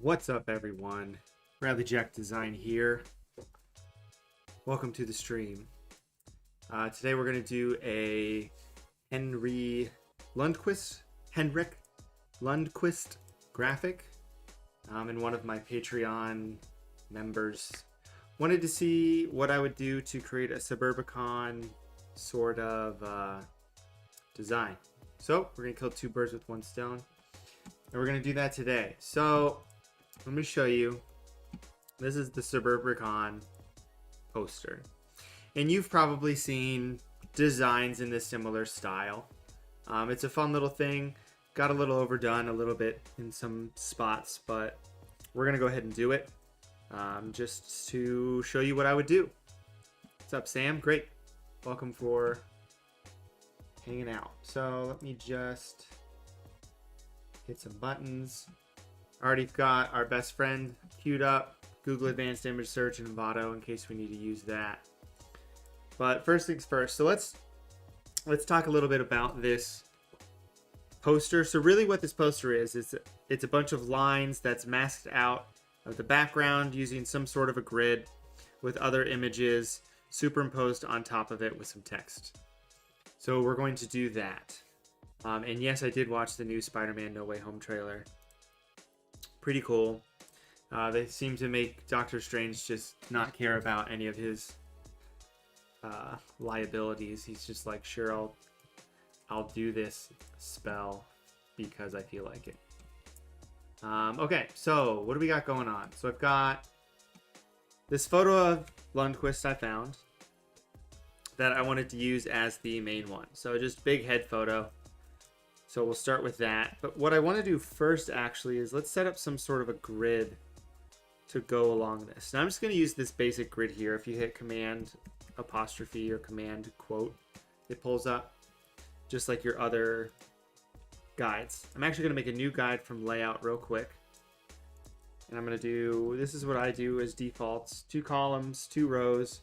What's up, everyone? Bradley Jack Design here. Welcome to the stream. Today we're going to do a Henrik Lundqvist graphic. And one of my Patreon members wanted to see what I would do to create a Suburbicon sort of design. So we're going to kill two birds with one stone. And we're going to do that today. So let me show you. This is the Suburbicon poster. And you've probably seen designs in this similar style. It's a fun little thing. Got a little overdone a little bit in some spots, but we're going to go ahead and do it just to show you what I would do. What's up, Sam? Great. Welcome for hanging out. So let me just hit some buttons. Already got our best friend queued up. Google Advanced Image Search and Envato in case we need to use that. But first things first. So let's talk a little bit about this poster. So really what this poster is it's a bunch of lines that's masked out of the background using some sort of a grid with other images superimposed on top of it with some text. So we're going to do that. And yes, I did watch the new Spider-Man No Way Home trailer. Pretty cool. They seem to make Doctor Strange just not care about any of his liabilities. He's just like, sure, I'll do this spell because I feel like it. Okay, so what do we got going on? So I've got this photo of Lundqvist I found that I wanted to use as the main one. So just big head photo. So we'll start with that. But what I want to do first actually is let's set up some sort of a grid to go along this. Now I'm just going to use this basic grid here. If you hit command apostrophe or command quote, it pulls up just like your other guides. I'm actually going to make a new guide from layout real quick. And I'm going to do, this is what I do as defaults, 2 columns, 2 rows,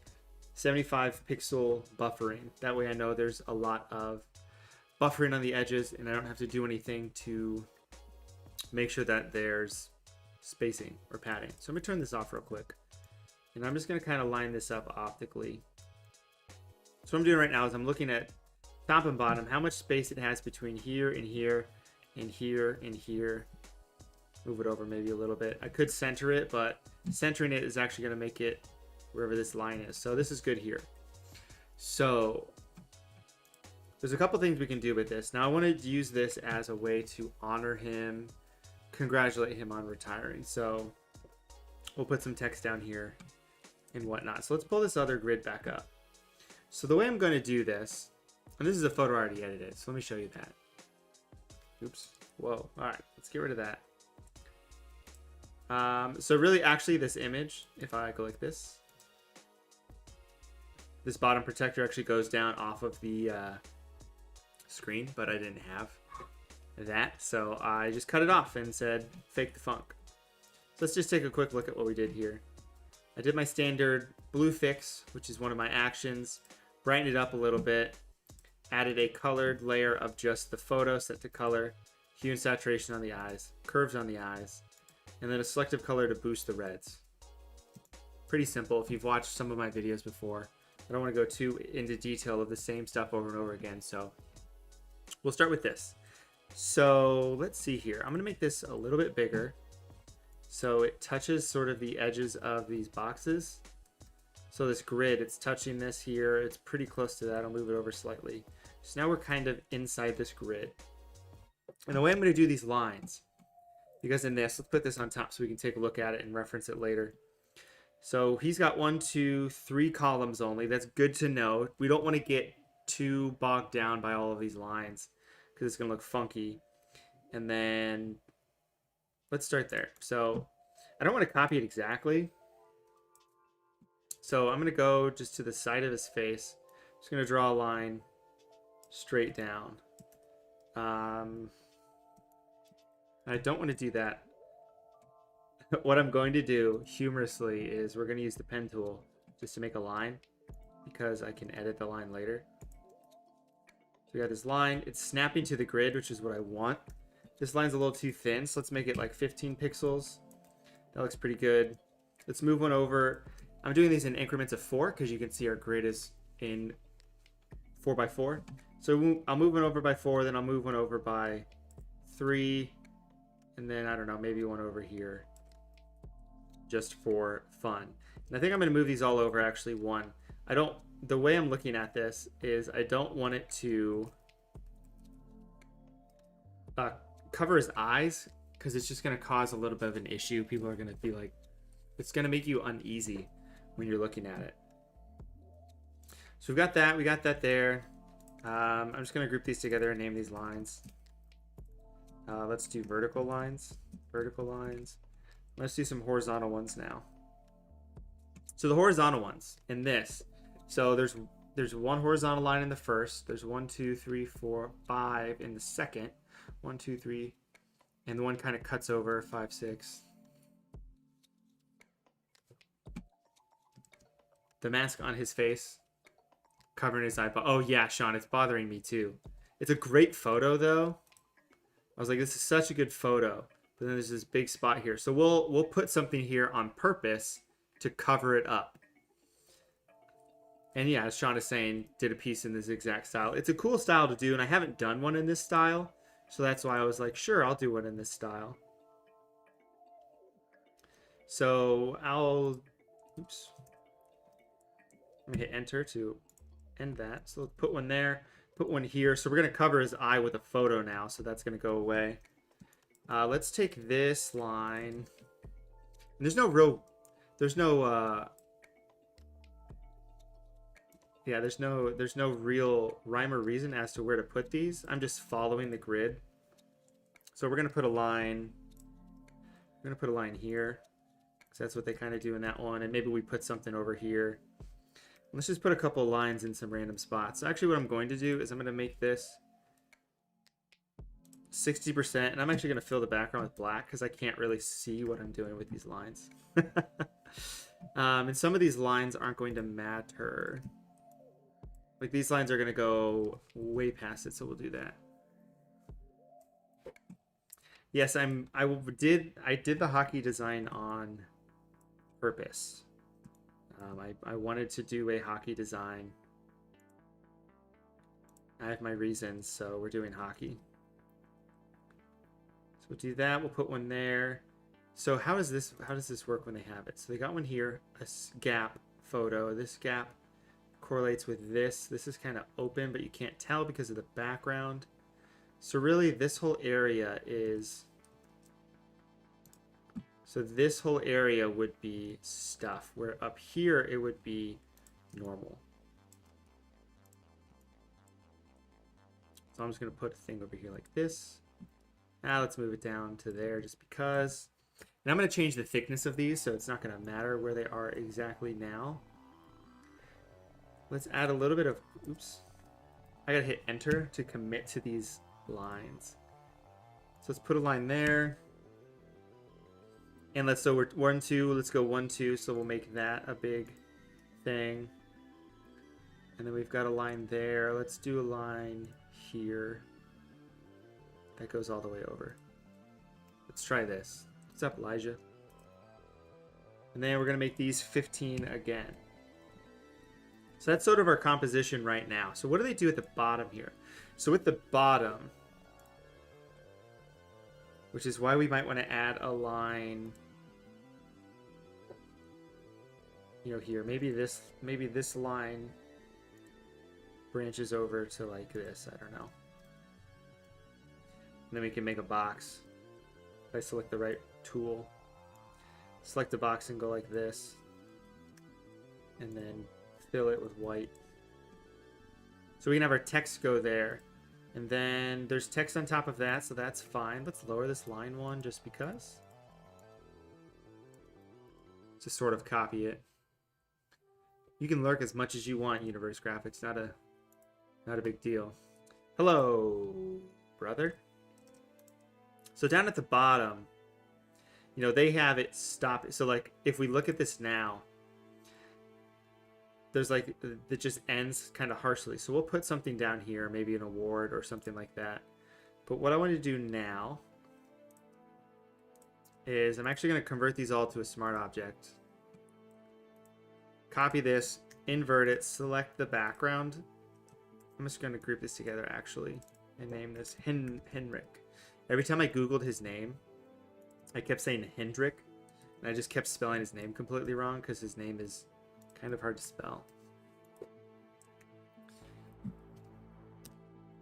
75 pixel buffering. That way I know there's a lot of buffering on the edges and I don't have to do anything to make sure that there's spacing or padding. So I'm gonna turn this off real quick and I'm just gonna kind of line this up optically. So what I'm doing right now is I'm looking at top and bottom, how much space it has between here and here and here and here. Move it over maybe a little bit. I could center it, but centering it is actually gonna make it wherever this line is. So this is good here. So there's a couple things we can do with this. Now I want to use this as a way to honor him, congratulate him on retiring. So we'll put some text down here and whatnot. So let's pull this other grid back up. So the way I'm going to do this, and this is a photo I already edited, so let me show you that. Oops. Whoa. All right, let's get rid of that. So really actually this image, if I go like this bottom protector actually goes down off of the screen, but I didn't have that, so I just cut it off and said fake the funk. So let's just take a quick look at what we did here. I did my standard blue fix, which is one of my actions, brightened it up a little bit, added a colored layer of just the photo set to color, hue and saturation on the eyes, curves on the eyes, and then a selective color to boost the reds. Pretty simple if you've watched some of my videos before. I don't want to go too into detail of the same stuff over and over again, so we'll start with this. So let's see here. I'm going to make this a little bit bigger so it touches sort of the edges of these boxes. So this grid, it's touching this here. It's pretty close to that. I'll move it over slightly. So now we're kind of inside this grid. And the way I'm going to do these lines, because in this, let's put this on top so we can take a look at it and reference it later. So he's got 1, 2, 3 columns only. That's good to know. We don't want to get too bogged down by all of these lines because it's going to look funky. And then let's start there. So I don't want to copy it exactly. So I'm going to go just to the side of his face. Just going to draw a line straight down. I don't want to do that. What I'm going to do humorously is we're going to use the pen tool just to make a line because I can edit the line later. So we got this line. It's snapping to the grid, which is what I want. This line's a little too thin, so let's make it like 15 pixels. That looks pretty good. Let's move one over. I'm doing these in increments of 4 because you can see our grid is in 4 by 4. So I'll move one over by 4, then I'll move one over by 3, and then I don't know, maybe one over here just for fun. And I think I'm going to move these all over actually one. The way I'm looking at this is I don't want it to cover his eyes because it's just going to cause a little bit of an issue. People are going to be like, it's going to make you uneasy when you're looking at it. So we got that there. I'm just going to group these together and name these lines. Let's do vertical lines. Let's do some horizontal ones now. So the horizontal ones in this. So there's one horizontal line in the first. There's 1, 2, 3, 4, 5 in the second. 1, 2, 3, and the one kind of cuts over 5, 6. The mask on his face, covering his eyeball. Oh yeah, Sean, it's bothering me too. It's a great photo though. I was like, this is such a good photo. But then there's this big spot here. So we'll put something here on purpose to cover it up. And yeah, as Sean is saying, did a piece in this exact style. It's a cool style to do, and I haven't done one in this style. So that's why I was like, sure, I'll do one in this style. So oops. Let me hit enter to end that. So let's put one there, put one here. So we're going to cover his eye with a photo now. So that's going to go away. Let's take this line. And there's no real rhyme or reason as to where to put these. I'm just following the grid. So we're going to put a line. We're going to put a line here. Because that's what they kind of do in that one. And maybe we put something over here. Let's just put a couple lines in some random spots. So actually what I'm going to do is I'm going to make this 60%. And I'm actually going to fill the background with black because I can't really see what I'm doing with these lines. And some of these lines aren't going to matter. Like these lines are going to go way past it, so we'll do that. Yes, I did the hockey design on purpose. I wanted to do a hockey design. I have my reasons, so we're doing hockey. So we'll do that. We'll put one there. So how does this work when they have it? So they got one here, a gap photo. This gap correlates with this. This is kind of open, but you can't tell because of the background. So really this whole area is... So this whole area would be stuff, where up here it would be normal. So I'm just going to put a thing over here like this. Now let's move it down to there just because. And I'm going to change the thickness of these, so it's not going to matter where they are exactly now. Let's add a little bit of, oops. I got to hit enter to commit to these lines. So let's put a line there. And so we're 1, 2, let's go 1, 2, so we'll make that a big thing. And then we've got a line there. Let's do a line here. That goes all the way over. Let's try this. What's up, Elijah? And then we're going to make these 15 again. So that's sort of our composition right now. So what do they do at the bottom here? So with the bottom, which is why we might want to add a line, you know, here. Maybe this line branches over to like this. I don't know. And then we can make a box. If I select the right tool, select the box and go like this, and then fill it with white. So we can have our text go there. And then there's text on top of that, so that's fine. Let's lower this line one just because. Just sort of copy it. You can lurk as much as you want, Universe Graphics. Not a big deal. Hello, brother. So down at the bottom, you know, they have it stop. So like, if we look at this now, there's like, it just ends kind of harshly. So we'll put something down here, maybe an award or something like that. But what I want to do now is I'm actually going to convert these all to a smart object. Copy this, invert it, select the background. I'm just going to group this together actually and name this Henrik. Every time I Googled his name, I kept saying Hendrik, and I just kept spelling his name completely wrong because his name is kind of hard to spell.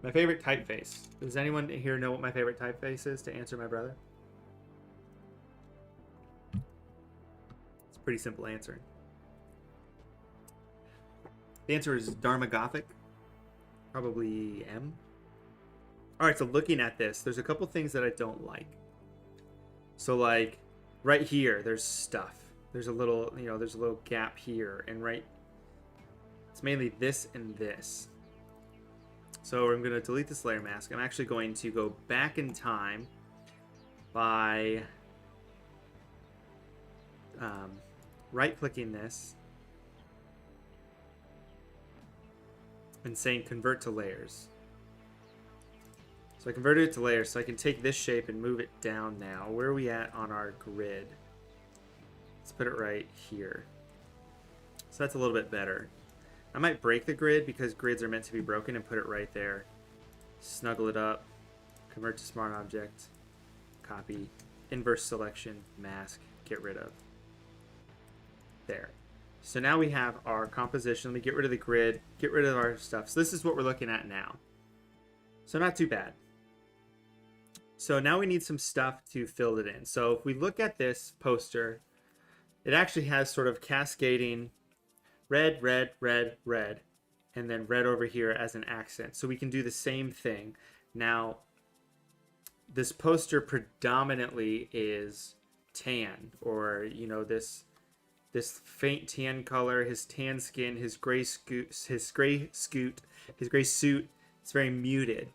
My favorite typeface. Does anyone here know what my favorite typeface is to answer my brother? It's a pretty simple answer. The answer is Dharma Gothic. Probably M. Alright, so looking at this, there's a couple things that I don't like. So like, right here, there's stuff. There's a little, there's a little gap here. And right, it's mainly this and this. So I'm going to delete this layer mask. I'm actually going to go back in time by right-clicking this and saying convert to layers. So I converted it to layers, so I can take this shape and move it down now. Where are we at on our grid? Let's put it right here. So that's a little bit better. I might break the grid because grids are meant to be broken and put it right there. Snuggle it up, convert to smart object, copy, inverse selection, mask, get rid of. There. So now we have our composition. Let me get rid of the grid, get rid of our stuff. So this is what we're looking at now. So not too bad. So now we need some stuff to fill it in. So if we look at this poster, it actually has sort of cascading red, red, red, red, and then red over here as an accent. So we can do the same thing. Now, this poster predominantly is tan, or, this faint tan color, his tan skin, his gray suit, it's very muted.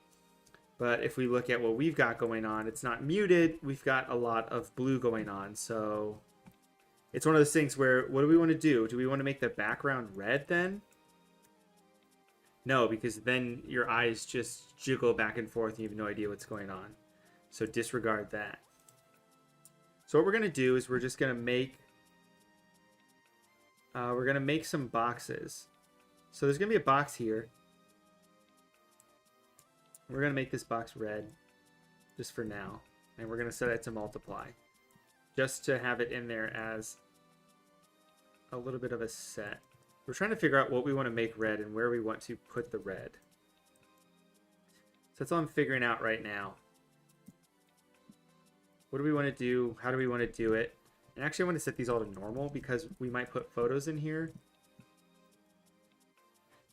But if we look at what we've got going on, it's not muted. We've got a lot of blue going on. So it's one of those things where, what do we want to do? Do we want to make the background red then? No, because then your eyes just jiggle back and forth and you have no idea what's going on. So disregard that. So what we're going to do is we're just going to make some boxes. So there's going to be a box here. We're going to make this box red just for now. And we're going to set it to multiply just to have it in there as a little bit of a set. We're trying to figure out what we want to make red and where we want to put the red. So that's all I'm figuring out right now. What do we want to do? How do we want to do it? And actually I want to set these all to normal because we might put photos in here.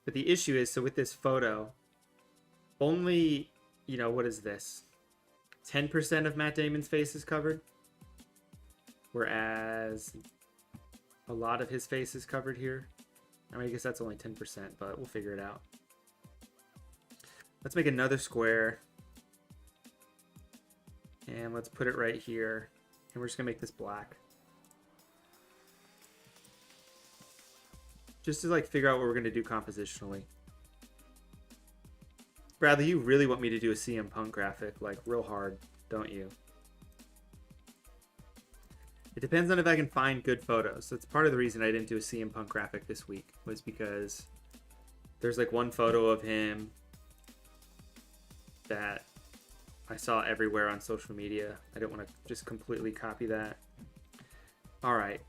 But the issue is, so with this photo, only, what is this? 10% of Matt Damon's face is covered. Whereas a lot of his face is covered here. I mean, I guess that's only 10%, but we'll figure it out. Let's make another square. And let's put it right here. And we're just going to make this black. Just to figure out what we're going to do compositionally. Bradley, you really want me to do a CM Punk graphic, real hard, don't you? It depends on if I can find good photos. That's part of the reason I didn't do a CM Punk graphic this week, was because there's one photo of him that I saw everywhere on social media. I didn't want to just completely copy that. All right.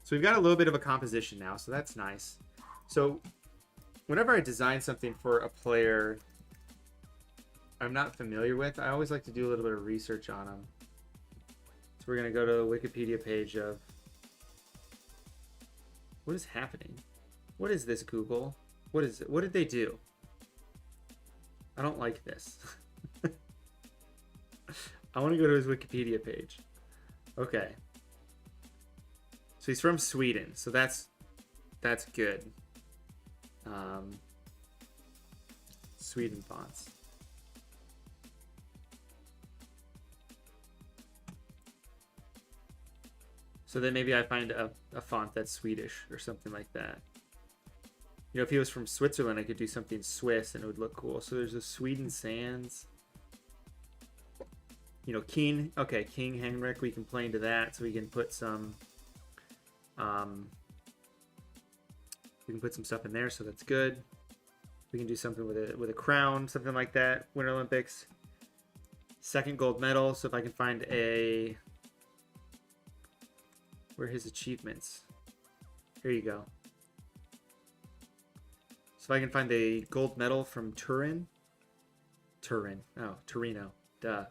So we've got a little bit of a composition now, so that's nice. So whenever I design something for a player I'm not familiar with, I always like to do a little bit of research on them. So we're going to go to the Wikipedia page of... What is happening? What is this, Google? What is it? What did they do? I don't like this. I want to go to his Wikipedia page. Okay. So he's from Sweden, so that's good. Sweden fonts. So then maybe I find a font that's Swedish or something like that. If he was from Switzerland, I could do something Swiss and it would look cool. So there's the Sweden Sands. you know, King. Okay, King Henrik. We can play into that, so we can put some. We can put some stuff in there, so that's good. We can do something with a crown, something like that. Winter Olympics. Second gold medal. So if I can find a, where are his achievements? Here you go. So if I can find a gold medal from Torino. Duh.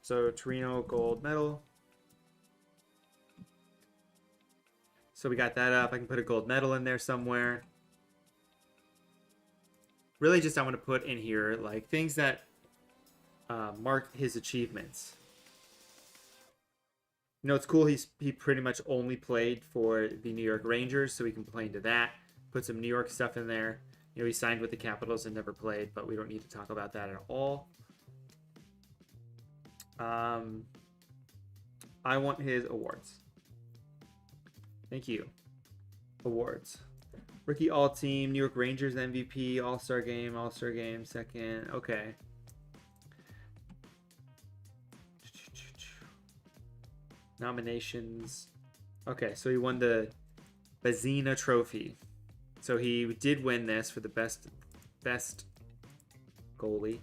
So Torino gold medal. So we got that up. I can put a gold medal in there somewhere. Really just I want to put in here like things that mark his achievements. You know, it's cool. He pretty much only played for the New York Rangers, so we can play into that. Put some New York stuff in there. You know, he signed with the Capitals and never played, but we don't need to talk about that at all. I want his awards. Thank you. Awards. Rookie All-Team, New York Rangers MVP, All-Star Game, second. Okay. Nominations. Okay, so he won the Vezina Trophy. So he did win this for the best goalie.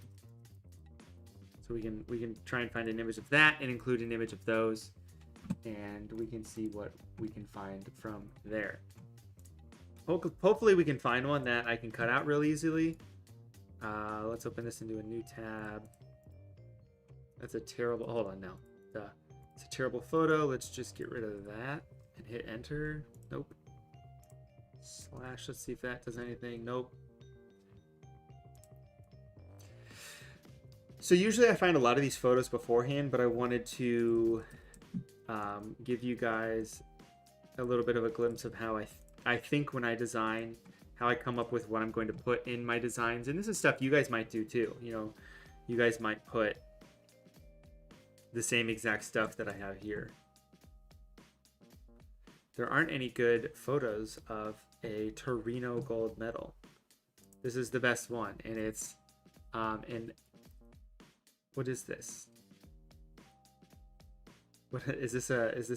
So we can try and find an image of that and include an image of those, and we can see what we can find from there. Hopefully we can find one that I can cut out real easily. Let's open this into a new tab. That's a terrible, hold on now. It's a terrible photo. Let's just get rid of that and hit enter. Nope. Slash, let's see if that does anything. Nope. So usually I find a lot of these photos beforehand, but I wanted to give you guys a little bit of a glimpse of how I think when I design, how I come up with what I'm going to put in my designs. And this is stuff you guys might do too. You know, you guys might put the same exact stuff that I have here. There aren't any good photos of a Torino gold medal. This is the best one, and it's and what is this? What is this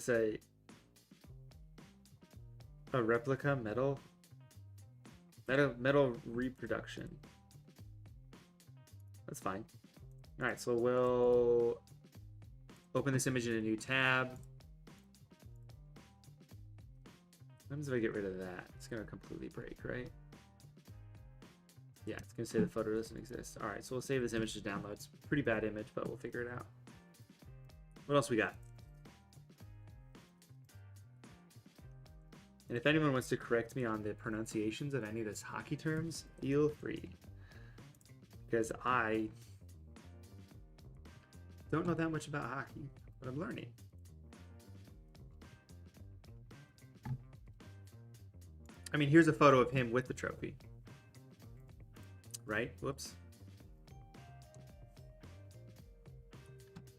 a replica medal reproduction? That's fine. All right, so we'll open this image in a new tab. What happens if I get rid of that? It's gonna completely break, right? Yeah, it's gonna say the photo doesn't exist. All right, so we'll save this image to download. It's a pretty bad image, but we'll figure it out. What else we got? And if anyone wants to correct me on the pronunciations of any of these hockey terms, feel free. Because I don't know that much about hockey, but I'm learning. I mean, here's a photo of him with the trophy. Right? Whoops.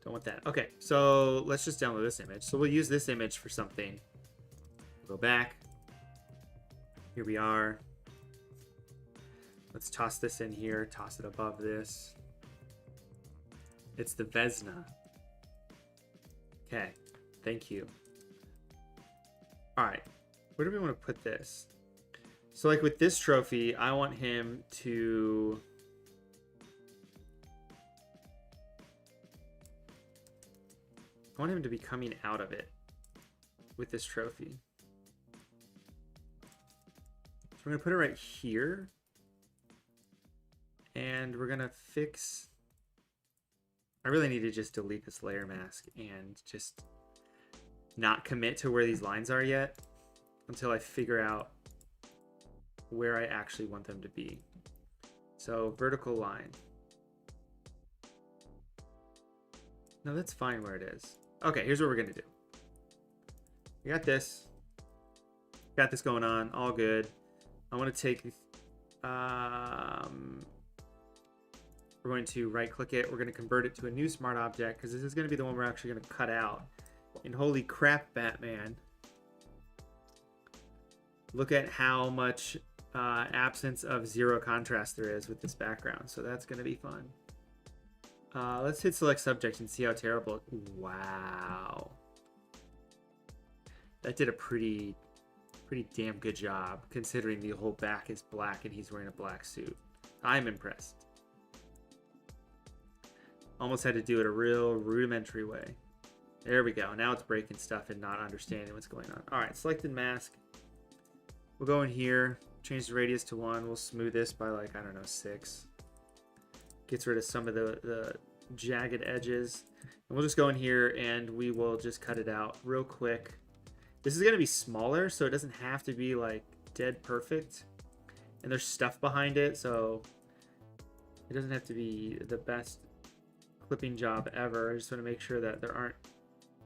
Don't want that. Okay, so let's just download this image. So we'll use this image for something. We'll go back. Here we are. Let's toss this in here. Toss it above this. It's the Vezina. Okay, thank you. All right, where do we want to put this? So like with this trophy, I want him to... I want him to be coming out of it with this trophy. So we're going to put it right here. And we're going to fix... I really need to just delete this layer mask and just not commit to where these lines are yet until I figure out where I actually want them to be. So vertical line. No, that's fine where it is. Okay, here's what we're gonna do. We got this. Got this going on, all good. I want to take, we're going to right click it. We're going to convert it to a new smart object because this is going to be the one we're actually going to cut out. And holy crap, Batman. Look at how much absence of zero contrast there is with this background. So that's going to be fun. Let's hit select subject and see how terrible. Wow. That did a pretty damn good job, considering the whole back is black and he's wearing a black suit. I'm impressed. Almost had to do it a real rudimentary way. There we go. Now it's breaking stuff and not understanding what's going on. All right, selected mask. We'll go in here, change the radius to 1. We'll smooth this by like, I don't know, 6. Gets rid of some of the jagged edges. And we'll just go in here and we will just cut it out real quick. This is going to be smaller, so it doesn't have to be like dead perfect. And there's stuff behind it, so it doesn't have to be the best clipping job ever. I just want to make sure that there aren't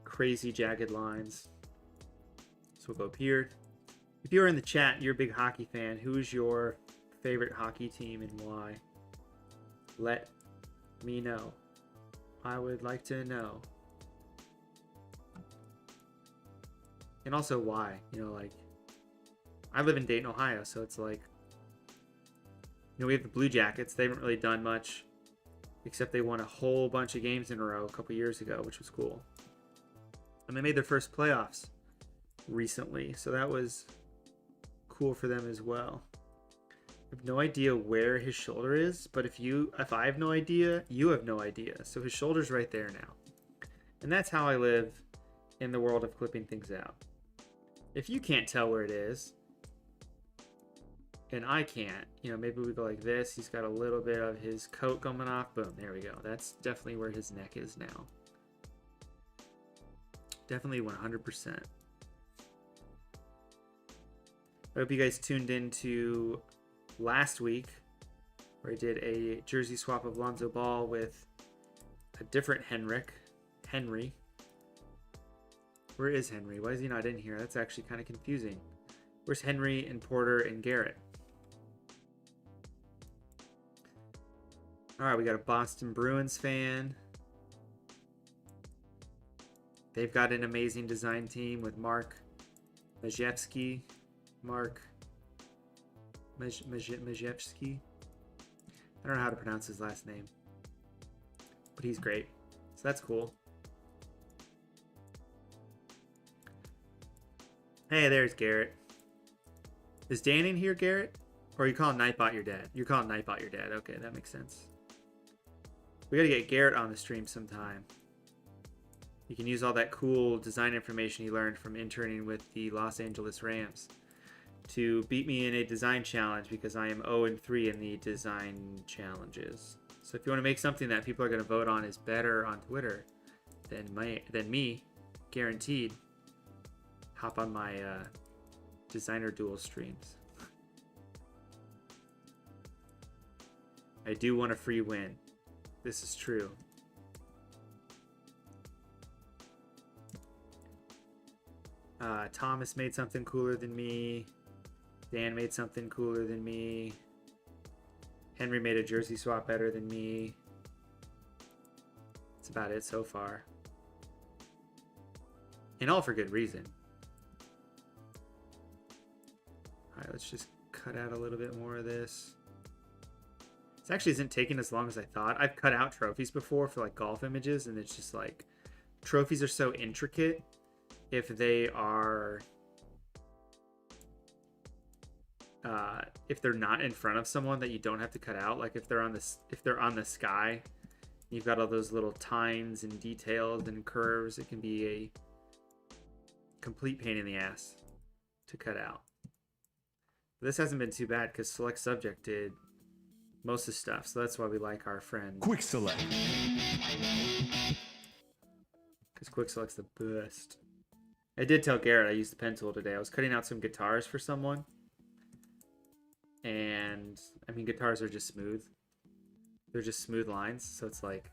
crazy jagged lines. So we'll go up here. If you're in the chat, you're a big hockey fan, who is your favorite hockey team and why? Let me know. I would like to know. And also why, you know, like, I live in Dayton, Ohio, so it's like, you know, we have the Blue Jackets. They haven't really done much, except they won a whole bunch of games in a row a couple years ago, which was cool. And they made their first playoffs recently, so that was cool for them as well. I have no idea where his shoulder is, but if I have no idea, you have no idea. So his shoulder's right there now. And that's how I live in the world of clipping things out. If you can't tell where it is, and I can't, you know, maybe we go like this. He's got a little bit of his coat coming off. Boom, there we go. That's definitely where his neck is now. Definitely 100%. I hope you guys tuned into last week, where I did a jersey swap of Lonzo Ball with a different Henry. Where is Henry? Why is he not in here? That's actually kind of confusing. Where's Henry and Porter and Garrett? All right, we got a Boston Bruins fan. They've got an amazing design team with Mark Majewski. Majewski. I don't know how to pronounce his last name, but he's great. So that's cool. Hey, there's Garrett. Is Dan in here, Garrett? Or are you calling Nightbot your dad? You're calling Nightbot your dad. Okay, that makes sense. We gotta get Garrett on the stream sometime. You can use all that cool design information you learned from interning with the Los Angeles Rams to beat me in a design challenge, because I am 0-3 in the design challenges. So if you want to make something that people are going to vote on is better on Twitter than me, guaranteed, hop on my designer duel streams. I do want a free win. This is true. Thomas made something cooler than me. Dan made something cooler than me. Henry made a jersey swap better than me. That's about it so far. And all for good reason. Alright, let's just cut out a little bit more of this. This actually isn't taking as long as I thought. I've cut out trophies before for like golf images, and it's just like, trophies are so intricate if they are if they're not in front of someone that you don't have to cut out. Like if they're on the sky, you've got all those little tines and details and curves. It can be a complete pain in the ass to cut out. But this hasn't been too bad because select subject did most of the stuff, so that's why we like our friend Quick Select. Because Quick Select's the best. I did tell Garrett I used the pen tool today. I was cutting out some guitars for someone. And, I mean, guitars are just smooth. They're just smooth lines, so it's like,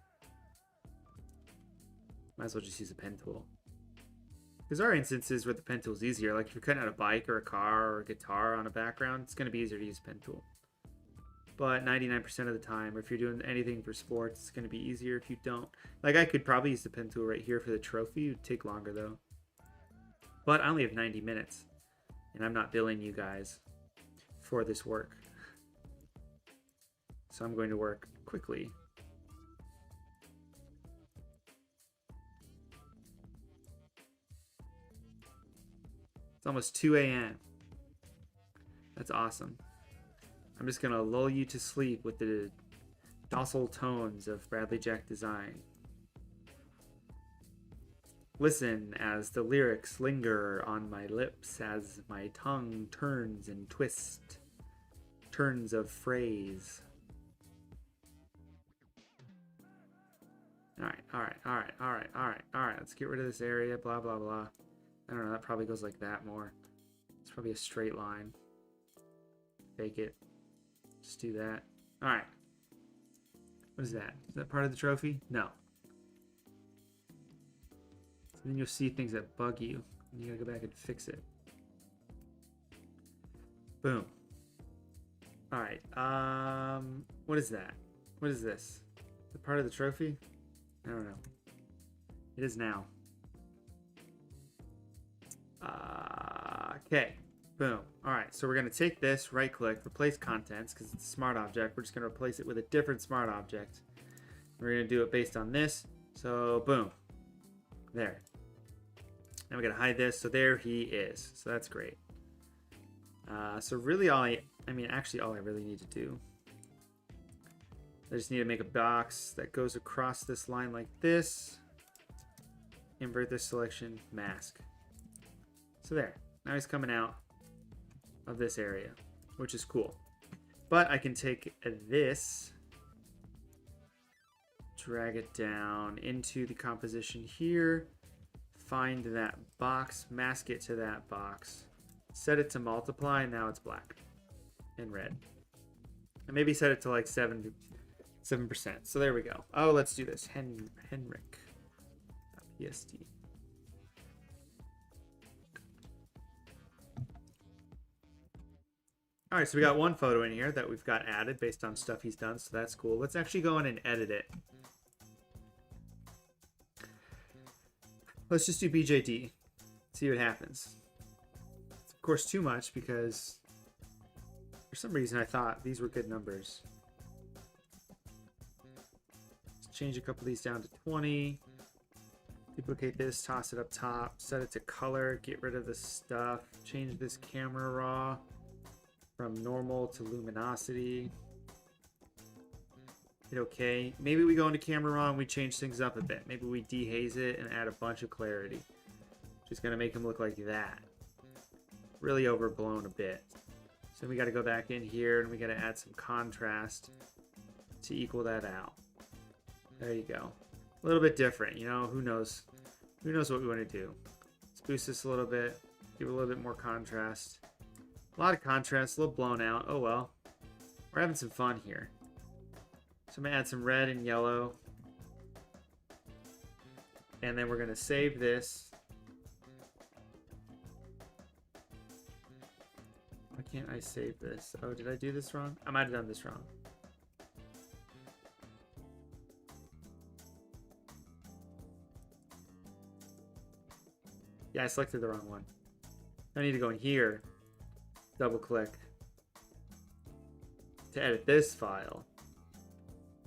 might as well just use a pen tool. Because there are instances where the pen tool is easier. Like if you're cutting out a bike or a car or a guitar on a background, it's going to be easier to use a pen tool. But 99% of the time, or if you're doing anything for sports, it's going to be easier if you don't. Like I could probably use the pen tool right here for the trophy. It would take longer though. But I only have 90 minutes. And I'm not billing you guys for this work. So I'm going to work quickly. It's almost 2 a.m. That's awesome. I'm just gonna lull you to sleep with the docile tones of Bradley Jack Design. Listen as the lyrics linger on my lips, as my tongue turns and twists, turns of phrase. Alright. Let's get rid of this area, blah, blah, blah. I don't know, that probably goes like that more. It's probably a straight line. Fake it. Just do that. Alright. What is that? Is that part of the trophy? No. So then you'll see things that bug you, and you gotta go back and fix it. Boom. Alright, what is that? What is this? Is it part of the trophy? I don't know. It is now. Okay. Boom. Alright, so we're going to take this, right click, replace contents, because it's a smart object. We're just going to replace it with a different smart object. We're going to do it based on this. So, boom. There. Now we're going to hide this. So there he is. So that's great. So really all I really need to do, I just need to make a box that goes across this line like this. Invert this selection, mask. So there. Now he's coming out of this area, which is cool. But I can take this, drag it down into the composition here, find that box, mask it to that box, set it to multiply, and now it's black and red. And maybe set it to like 7%. So there we go. Oh, let's do this. Henrik.psd. All right, so we got one photo in here that we've got added based on stuff he's done, so that's cool. Let's actually go in and edit it. Let's just do BJD, see what happens. It's of course too much because for some reason I thought these were good numbers. Let's change a couple of these down to 20. Duplicate this, toss it up top, set it to color, get rid of the stuff, change this camera raw from normal to luminosity. Hit OK. Maybe we go into camera raw and we change things up a bit. Maybe we dehaze it and add a bunch of clarity. Just gonna make him look like that. Really overblown a bit. So we got to go back in here and we got to add some contrast to equal that out. There you go. A little bit different, you know. Who knows? Who knows what we want to do? Let's boost this a little bit. Give it a little bit more contrast. A lot of contrast, a little blown out. Oh well. We're having some fun here. So I'm going to add some red and yellow. And then we're going to save this. Why can't I save this? Oh, did I do this wrong? I might have done this wrong. Yeah, I selected the wrong one. I need to go in here. Double click to edit this file,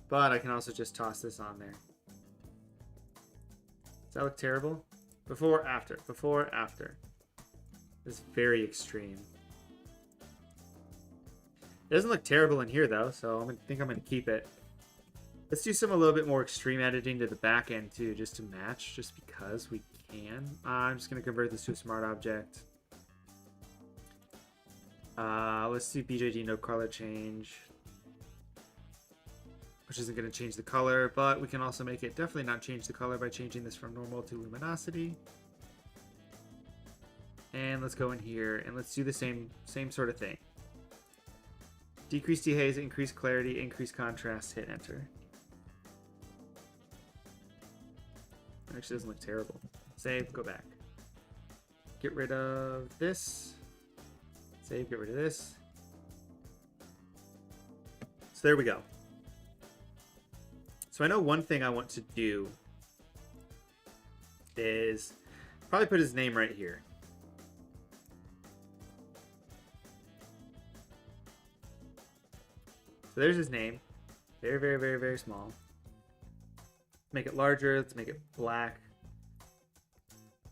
but I can also just toss this on there. Does that look terrible? Before, after, before, after. This is very extreme. It doesn't look terrible in here though, so I think I'm gonna keep it. Let's do some a little bit more extreme editing to the back end too, just to match, just because we can. I'm just gonna convert this to a smart object. Let's do BJD no color change, which isn't going to change the color, but we can also make it definitely not change the color by changing this from normal to luminosity. And let's go in here and let's do the same sort of thing. Decrease dehaze, increase clarity, increase contrast, hit enter. Actually doesn't look terrible. Save, go back. Get rid of this. Save, get rid of this. So there we go. So I know one thing I want to do is probably put his name right here. So there's his name. Very, very, very, very small. Let's make it larger. Let's make it black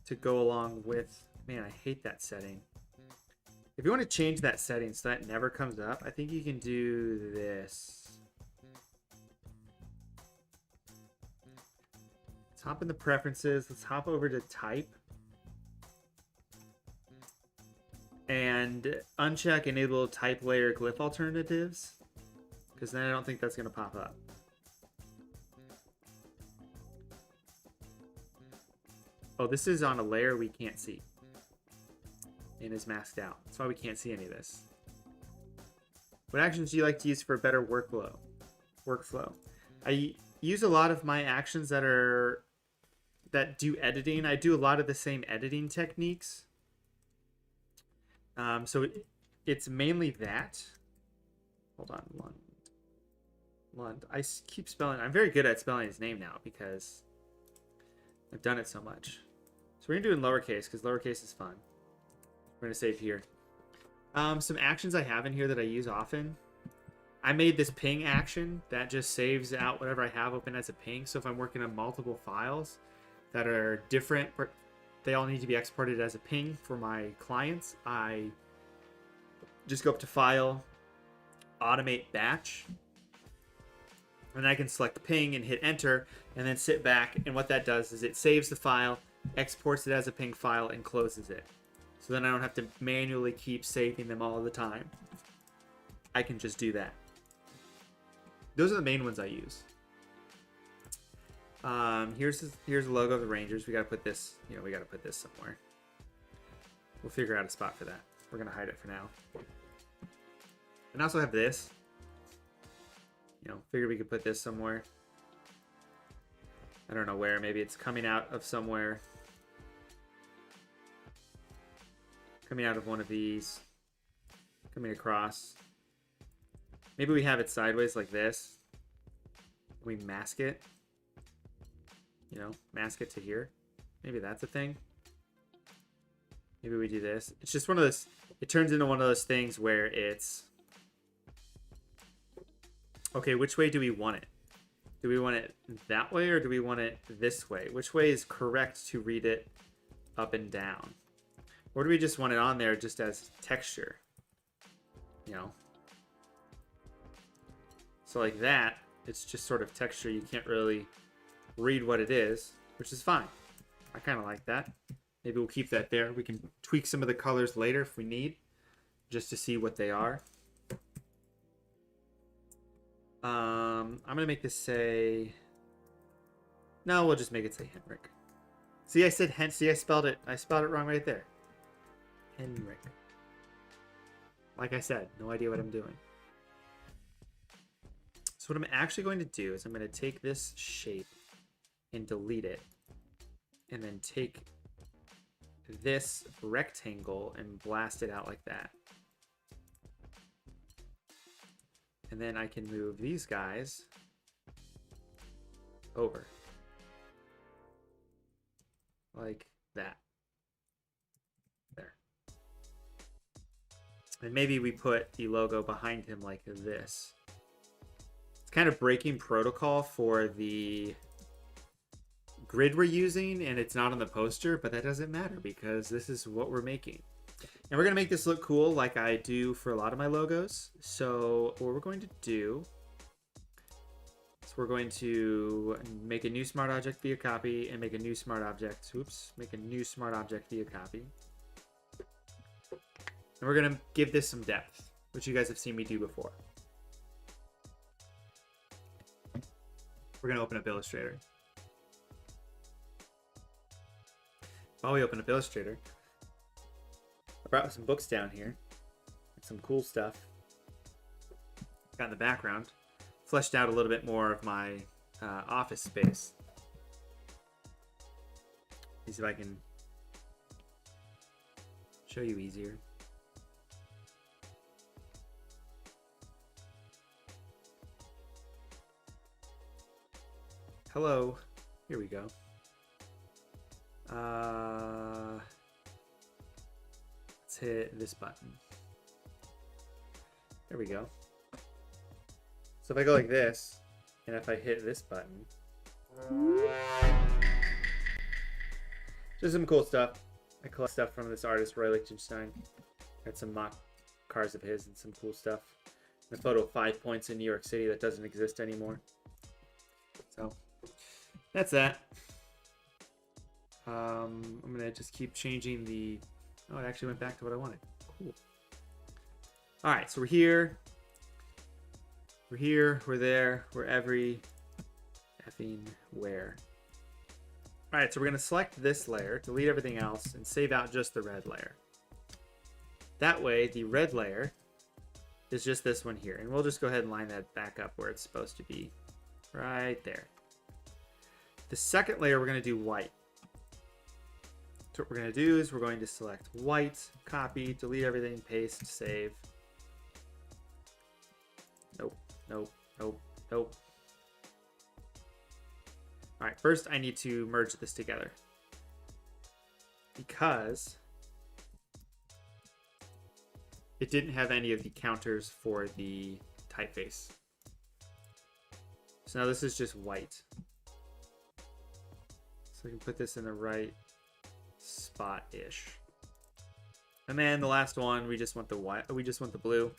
to go along with Man, I hate that setting. If you want to change that setting so that never comes up, I think you can do this. Let's hop in the preferences. Let's hop over to type. And uncheck enable type layer glyph alternatives. Because then I don't think that's going to pop up. Oh, this is on a layer we can't see. And is masked out. That's why we can't see any of this. What actions do you like to use for a better workflow? I use a lot of my actions that do editing. I do a lot of the same editing techniques. So it's mainly that. Hold on, Lund. I keep spelling. I'm very good at spelling his name now because I've done it so much. So we're gonna do it in lowercase because lowercase is fun. We're gonna save here. Some actions I have in here that I use often. I made this ping action that just saves out whatever I have open as a ping. So if I'm working on multiple files that are different, but they all need to be exported as a ping for my clients, I just go up to File, Automate Batch, and I can select ping and hit enter, and then sit back. And what that does is it saves the file, exports it as a ping file, and closes it. So then I don't have to manually keep saving them all the time. I can just do that. Those are the main ones I use. Here's the logo of the Rangers. We gotta put this, we gotta put this somewhere. We'll figure out a spot for that. We're gonna hide it for now. And I also have this. Figured we could put this somewhere. I don't know where. Maybe it's coming out of somewhere. Coming out of one of these. Coming across. Maybe we have it sideways like this. We mask it. Mask it to here. Maybe that's a thing. Maybe we do this. It's just one of those. It turns into one of those things where it's. Okay, which way do we want it? Do we want it that way or do we want it this way? Which way is correct to read it up and down? Or do we just want it on there just as texture? So like that, it's just sort of texture. You can't really read what it is, which is fine. I kind of like that. Maybe we'll keep that there. We can tweak some of the colors later if we need, just to see what they are. I'm gonna make this say. No, we'll just make it say Henrik. See, I said See, I spelled it wrong right there. Henrik. Like I said, no idea what I'm doing. So what I'm actually going to do is I'm going to take this shape and delete it, and then take this rectangle and blast it out like that. And then I can move these guys over. Like that. There. And maybe we put the logo behind him like this. It's kind of breaking protocol for the grid we're using, and it's not on the poster, but that doesn't matter because this is what we're making. And we're going to make this look cool like I do for a lot of my logos. So what we're going to do is we're going to make a new smart object via copy and make a new smart object. Oops, make a new smart object via copy. And we're going to give this some depth, which you guys have seen me do before. We're going to open up Illustrator. While we open up Illustrator, I brought some books down here. Some cool stuff. Got in the background. Fleshed out a little bit more of my office space. Let me see if I can show you easier. Hello. Here we go. Let's hit this button. There we go. So if I go like this, and if I hit this button, just some cool stuff. I collect stuff from this artist, Roy Lichtenstein. Got some mock cars of his and some cool stuff. A photo of 5 points in New York City that doesn't exist anymore. So that's that. I'm gonna just keep changing the. Oh, it actually went back to what I wanted. Cool. All right, so we're here. We're here. We're there. We're every effing where. All right, so we're gonna select this layer, delete everything else, and save out just the red layer. That way, the red layer is just this one here, and we'll just go ahead and line that back up where it's supposed to be, right there. The second layer, we're gonna do white. So what we're going to do is we're going to select white, copy, delete everything, paste, save. Nope, nope, nope, nope. All right, first I need to merge this together because it didn't have any of the counters for the typeface. So now this is just white. So we can put this in the right spot-ish. And then the last one, we just want the white. We just want the blue.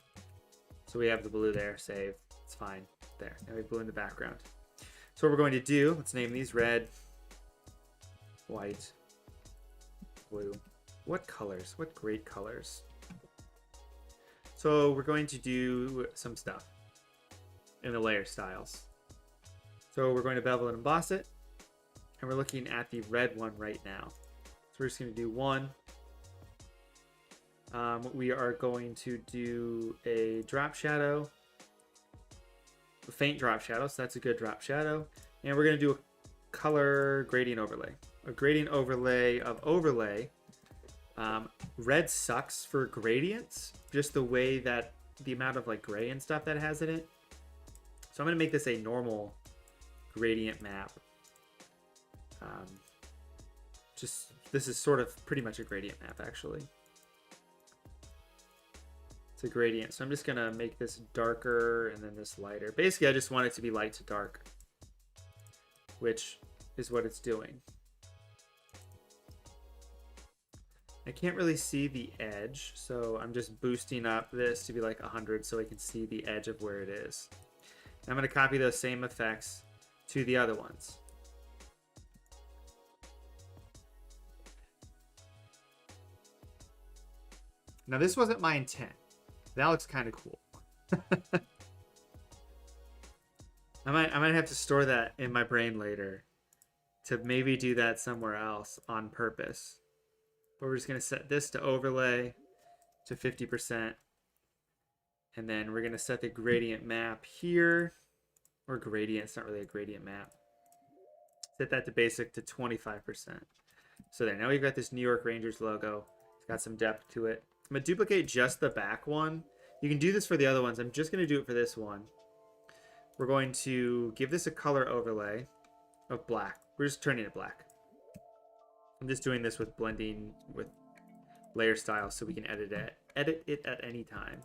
So we have the blue there. Save. It's fine. There. Now we have blue in the background. So what we're going to do, let's name these red, white, blue. What colors? What great colors. So we're going to do some stuff in the layer styles. So we're going to bevel and emboss it. And we're looking at the red one right now. So we're just going to do one. We are going to do a drop shadow, a faint drop shadow, so that's a good drop shadow. And we're going to do a color gradient overlay. A gradient overlay of overlay. Red sucks for gradients, just the way that the amount of like gray and stuff that it has in it. So I'm going to make this a normal gradient map. This is sort of pretty much a gradient map, actually. It's a gradient, so I'm just gonna make this darker and then this lighter. Basically, I just want it to be light to dark, which is what it's doing. I can't really see the edge, so I'm just boosting up this to be like 100 so I can see the edge of where it is. And I'm gonna copy those same effects to the other ones. Now, this wasn't my intent. That looks kind of cool. I might have to store that in my brain later to maybe do that somewhere else on purpose. But we're just going to set this to overlay to 50%. And then we're going to set the gradient map here. Or gradient, it's not really a gradient map. Set that to basic to 25%. So there, now we've got this New York Rangers logo. It's got some depth to it. I'm going to duplicate just the back one. You can do this for the other ones. I'm just going to do it for this one. We're going to give this a color overlay of black. We're just turning it black. I'm just doing this with blending with layer style so we can edit it at any time.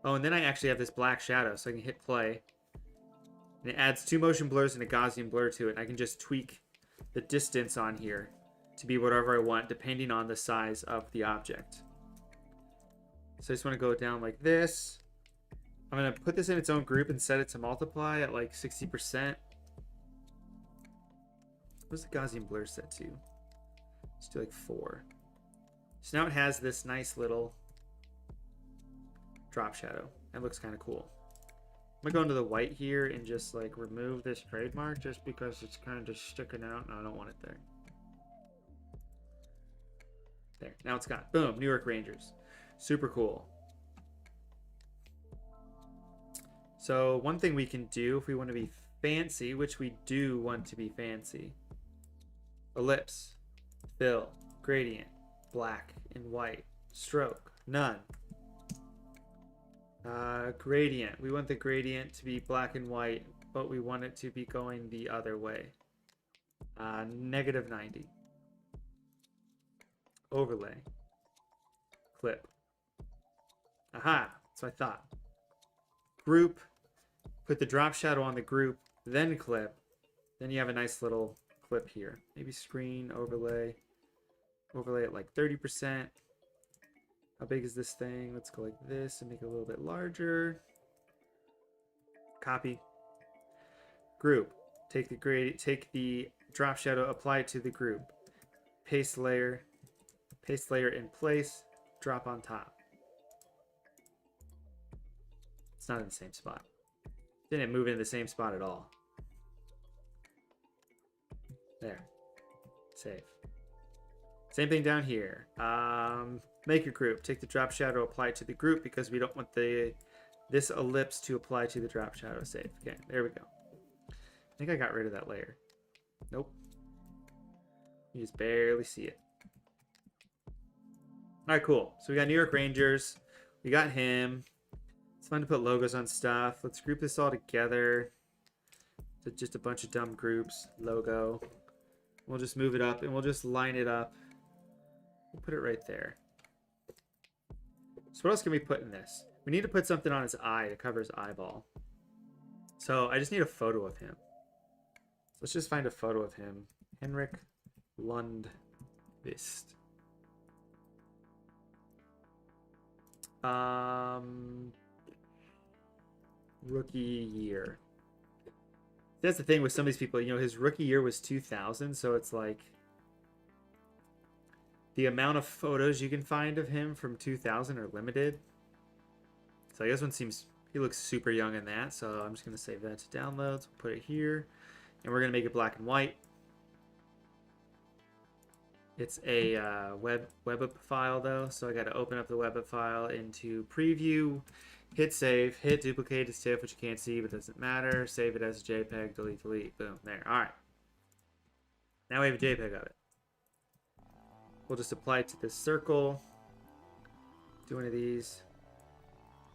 Oh, and then I actually have this black shadow, so I can hit play. And it adds 2 motion blurs and a Gaussian blur to it. And I can just tweak the distance on here to be whatever I want depending on the size of the object. So I just want to go down like this. I'm going to put this in its own group and set it to multiply at like 60%. What's the Gaussian blur set to? Let's do like 4. So now it has this nice little drop shadow. That looks kind of cool. I'm going to go into the white here and just like remove this trademark just because it's kind of sticking out and I don't want it there. There, now it's got, boom, New York Rangers. Super cool. So one thing we can do if we want to be fancy, which we do want to be fancy. Ellipse, fill, gradient, black and white, stroke, none. Gradient, we want the gradient to be black and white, but we want it to be going the other way. -90. Overlay. Clip. Aha, that's what I thought. Group. Put the drop shadow on the group, then clip. Then you have a nice little clip here. Maybe screen, overlay. Overlay it like 30%. How big is this thing? Let's go like this and make it a little bit larger. Copy. Group. Take the drop shadow, apply it to the group. Paste layer in place, drop on top. It's not in the same spot. Didn't move into the same spot at all. There. Save. Same thing down here. Make a group. Take the drop shadow, apply it to the group because we don't want this ellipse to apply to the drop shadow. Save. Okay, there we go. I think I got rid of that layer. Nope. You just barely see it. All right, cool. So we got New York Rangers. We got him. It's fun to put logos on stuff. Let's group this all together. So just a bunch of dumb groups. Logo. We'll just move it up and we'll just line it up. We'll put it right there. So what else can we put in this? We need to put something on his eye to cover his eyeball. So I just need a photo of him. So let's just find a photo of him. Henrik Lundqvist. Rookie year. That's the thing with some of these people, you know, his rookie year was 2000, so it's like the amount of photos you can find of him from 2000 are limited. So this one seems, he looks super young in that, so I'm just going to save that to downloads, put it here, and we're going to make it black and white. It's a WebUp file though, so I got to open up the WebUp file into preview, hit save, hit duplicate to stiff, which you can't see, but doesn't matter. Save it as a JPEG, delete, boom, there. All right. Now we have a JPEG of it. We'll just apply it to this circle. Do one of these.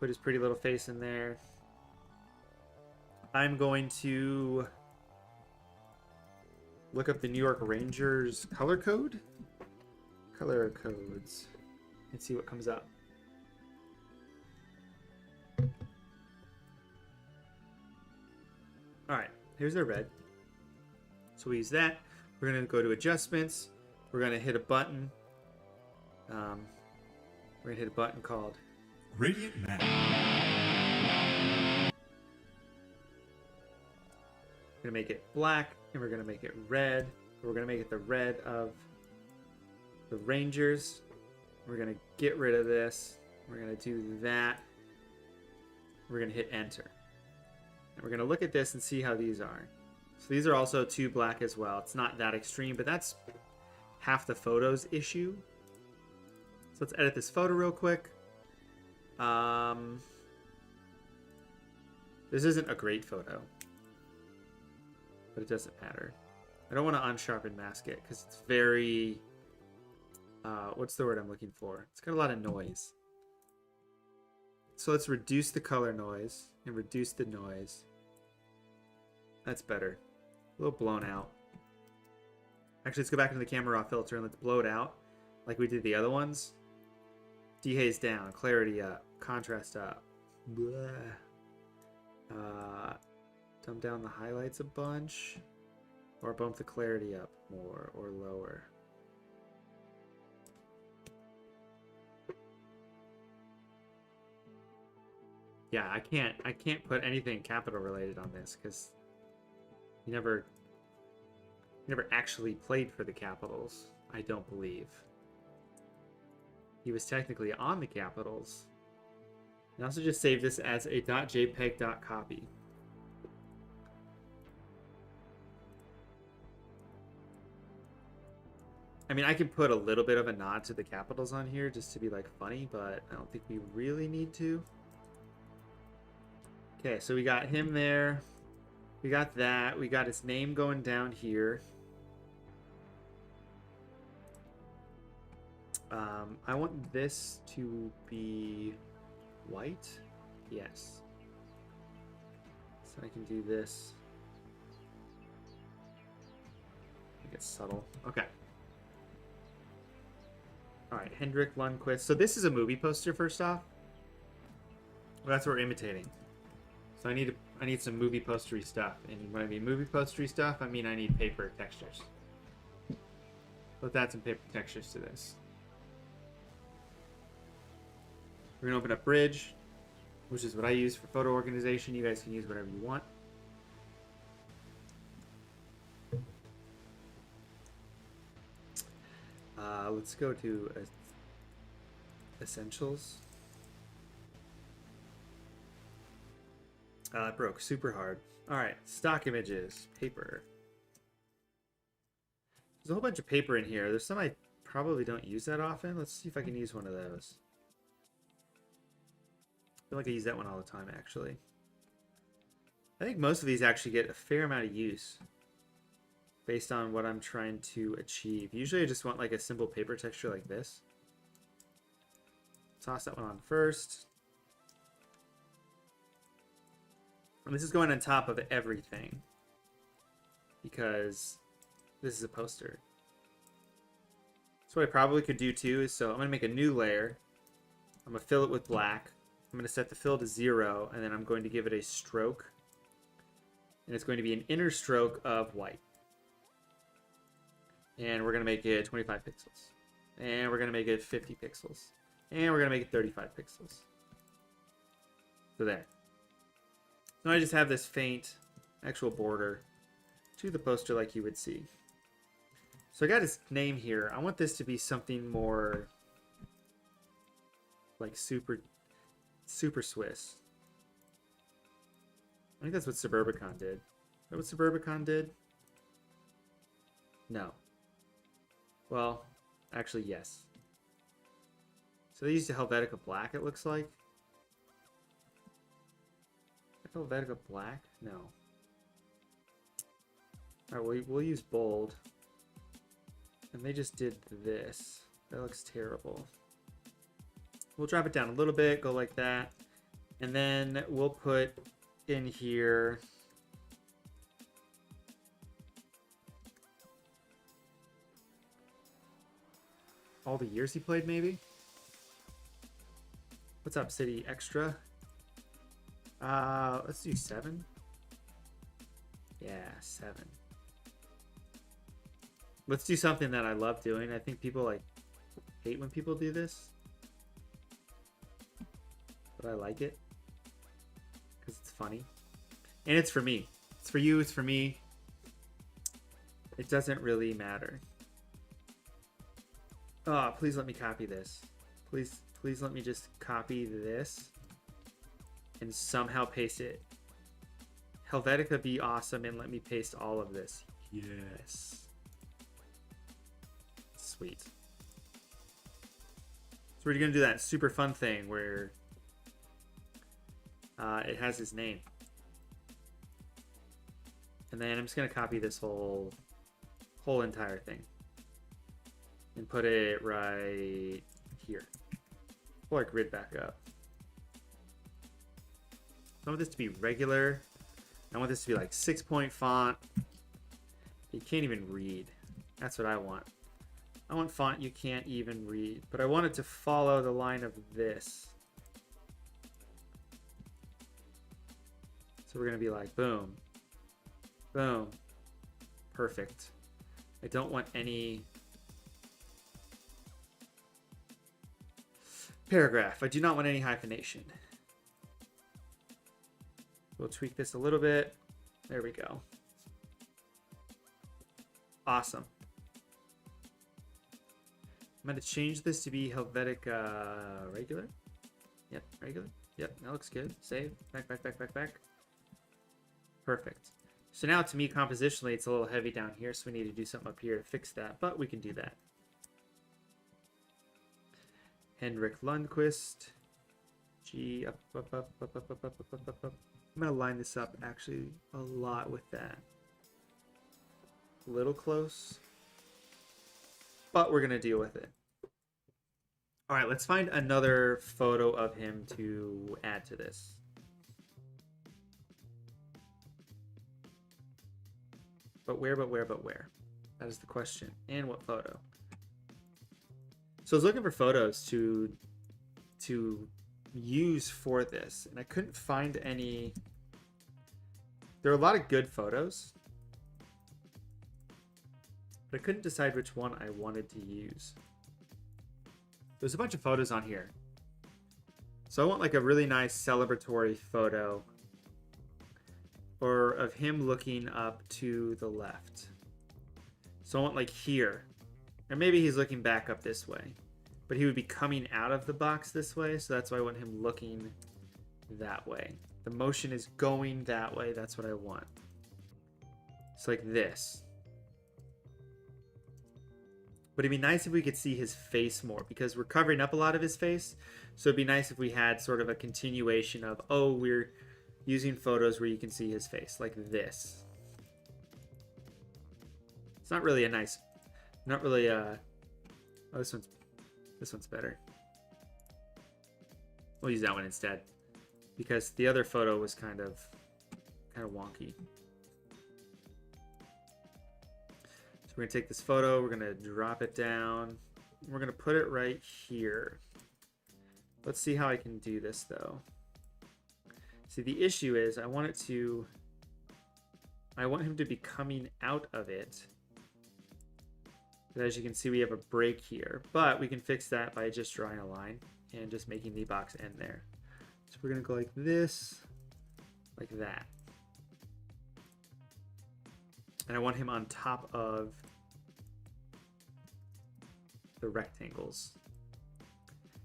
Put his pretty little face in there. I'm going to look up the New York Rangers color code. Color codes. And see what comes up. Alright, here's their red. So we use that. We're going to go to adjustments. We're going to hit a button. We're going to hit a button called Radiant Map. We're going to make it black, and we're going to make it red. We're going to make it the red of the Rangers. We're going to get rid of this. We're going to do that. We're going to hit enter. And we're going to look at this and see how these are. So these are also too black as well. It's not that extreme, but that's half the photos issue. So let's edit this photo real quick. This isn't a great photo, but it doesn't matter. I don't want to unsharpen mask it because it's very, what's the word I'm looking for? It's got a lot of noise. So let's reduce the color noise and reduce the noise. That's better. A little blown out. Actually, let's go back into the camera raw filter and let's blow it out like we did the other ones. Dehaze down, clarity up, contrast up. Blah. Dumb down the highlights a bunch. Or bump the clarity up more or lower. Yeah, I can't put anything capital related on this because he never actually played for the Capitals, I don't believe. He was technically on the Capitals. And also just save this as a .jpeg.copy. I mean, I can put a little bit of a nod to the Capitals on here just to be like funny, but I don't think we really need to. Okay, so we got him there. We got that. We got his name going down here. I want this to be white. Yes. So I can do this. Make it subtle. Okay. Alright, Henrik Lundqvist. So this is a movie poster, first off. Well, that's what we're imitating. So I need some movie postery stuff. And when I mean movie postery stuff, I mean I need paper textures. Let's add some paper textures to this. We're going to open up Bridge, which is what I use for photo organization. You guys can use whatever you want. Let's go to Essentials. It broke super hard. All right, stock images, paper. There's a whole bunch of paper in here. There's some I probably don't use that often. Let's see if I can use one of those. I feel like I use that one all the time, actually. I think most of these actually get a fair amount of use based on what I'm trying to achieve. Usually I just want like a simple paper texture like this. Toss that one on first. And this is going on top of everything because this is a poster. So what I probably could do too is, so I'm going to make a new layer. I'm going to fill it with black. I'm going to set the fill to 0, and then I'm going to give it a stroke. And it's going to be an inner stroke of white. And we're going to make it 25 pixels. And we're going to make it 50 pixels. And we're going to make it 35 pixels. So there. Now I just have this faint actual border to the poster like you would see. So I got his name here. I want this to be something more like super Swiss. I think that's what Suburbicon did. Is that what Suburbicon did? No. Well, actually, yes. So they used a Helvetica Black, it looks like. Helvetica Black? No. Alright, we'll use bold. And they just did this. That looks terrible. We'll drop it down a little bit, go like that. And then we'll put in here all the years he played, maybe? What's up, City Extra? Let's do 7. Yeah, 7. Let's do something that I love doing. I think people like hate when people do this, but I like it because it's funny and it's for me. It's for you. It's for me. It doesn't really matter. Oh, please let me copy this. Please let me just copy this and somehow paste it. Helvetica be awesome and let me paste all of this. Yes. Sweet. So we're going to do that super fun thing where it has his name. And then I'm just going to copy this whole entire thing and put it right here. Pull our grid back up. I want this to be regular. I want this to be like 6-point font. You can't even read. That's what I want. I want font you can't even read, but I want it to follow the line of this. So we're going to be like, boom, boom, perfect. I don't want any paragraph. I do not want any hyphenation. We'll tweak this a little bit. There we go. Awesome. I'm going to change this to be Helvetica regular. Yep, regular. Yep, that looks good. Save. Back. Perfect. So now to me, compositionally, it's a little heavy down here, so we need to do something up here to fix that, but we can do that. Henrik Lundqvist. G, up. I'm going to line this up actually a lot with that. A little close, but we're going to deal with it. All right, let's find another photo of him to add to this. But where? That is the question. And what photo? So I was looking for photos to use for this, and I couldn't find any. There are a lot of good photos, But I couldn't decide which one I wanted to use. There's a bunch of photos on here. So I want like a really nice celebratory photo, or of him looking up to the left. So I want like here, or maybe he's looking back up this way, but he would be coming out of the box this way. So that's why I want him looking that way. The motion is going that way. That's what I want. It's like this. But it'd be nice if we could see his face more, because we're covering up a lot of his face. So it'd be nice if we had sort of a continuation of, oh, we're using photos where you can see his face, like this. It's not really a nice, not really a, oh, this one's better. We'll use that one instead, because the other photo was kind of wonky. We're going to take this photo, we're going to drop it down, we're going to put it right here. Let's see how I can do this though. See, the issue is I want him to be coming out of it. But as you can see, we have a break here, but we can fix that by just drawing a line and just making the box end there. So we're going to go like this, like that. And I want him on top of the rectangles.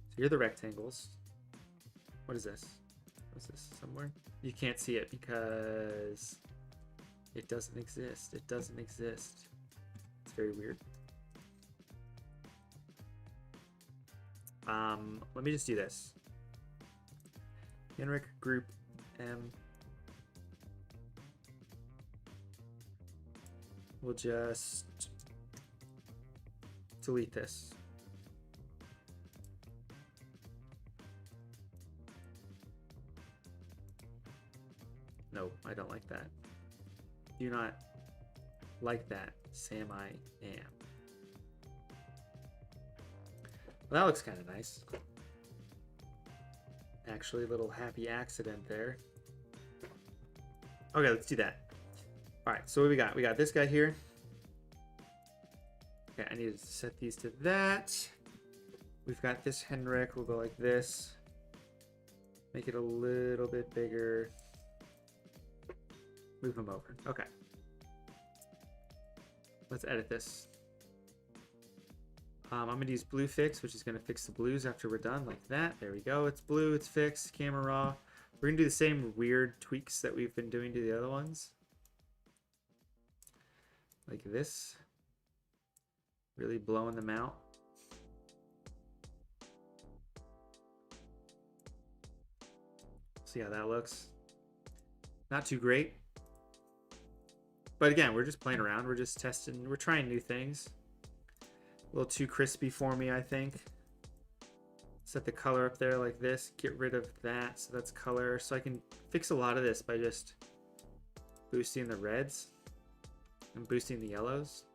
So here are the rectangles. What is this? What is this? Somewhere? You can't see it because it doesn't exist. It doesn't exist. It's very weird. Let me just do this. Henrik group M. We'll just delete this. No, I don't like that. Do not like that, Sam. I am. Well, that looks kind of nice. Actually, a little happy accident there. Okay, let's do that. All right, so what we got? We got this guy here. Okay, I need to set these to that. We've got this Henrik. We'll go like this. Make it a little bit bigger. Move him over. Okay. Let's edit this. I'm going to use blue fix, which is going to fix the blues after we're done, like that. There we go. It's blue. It's fixed. Camera raw. We're going to do the same weird tweaks that we've been doing to the other ones. Like this. Really blowing them out. See how that looks. Not too great. But again, we're just playing around. We're just testing. We're trying new things. A little too crispy for me, I think. Set the color up there like this. Get rid of that. So that's color. So I can fix a lot of this by just boosting the reds and boosting the yellows.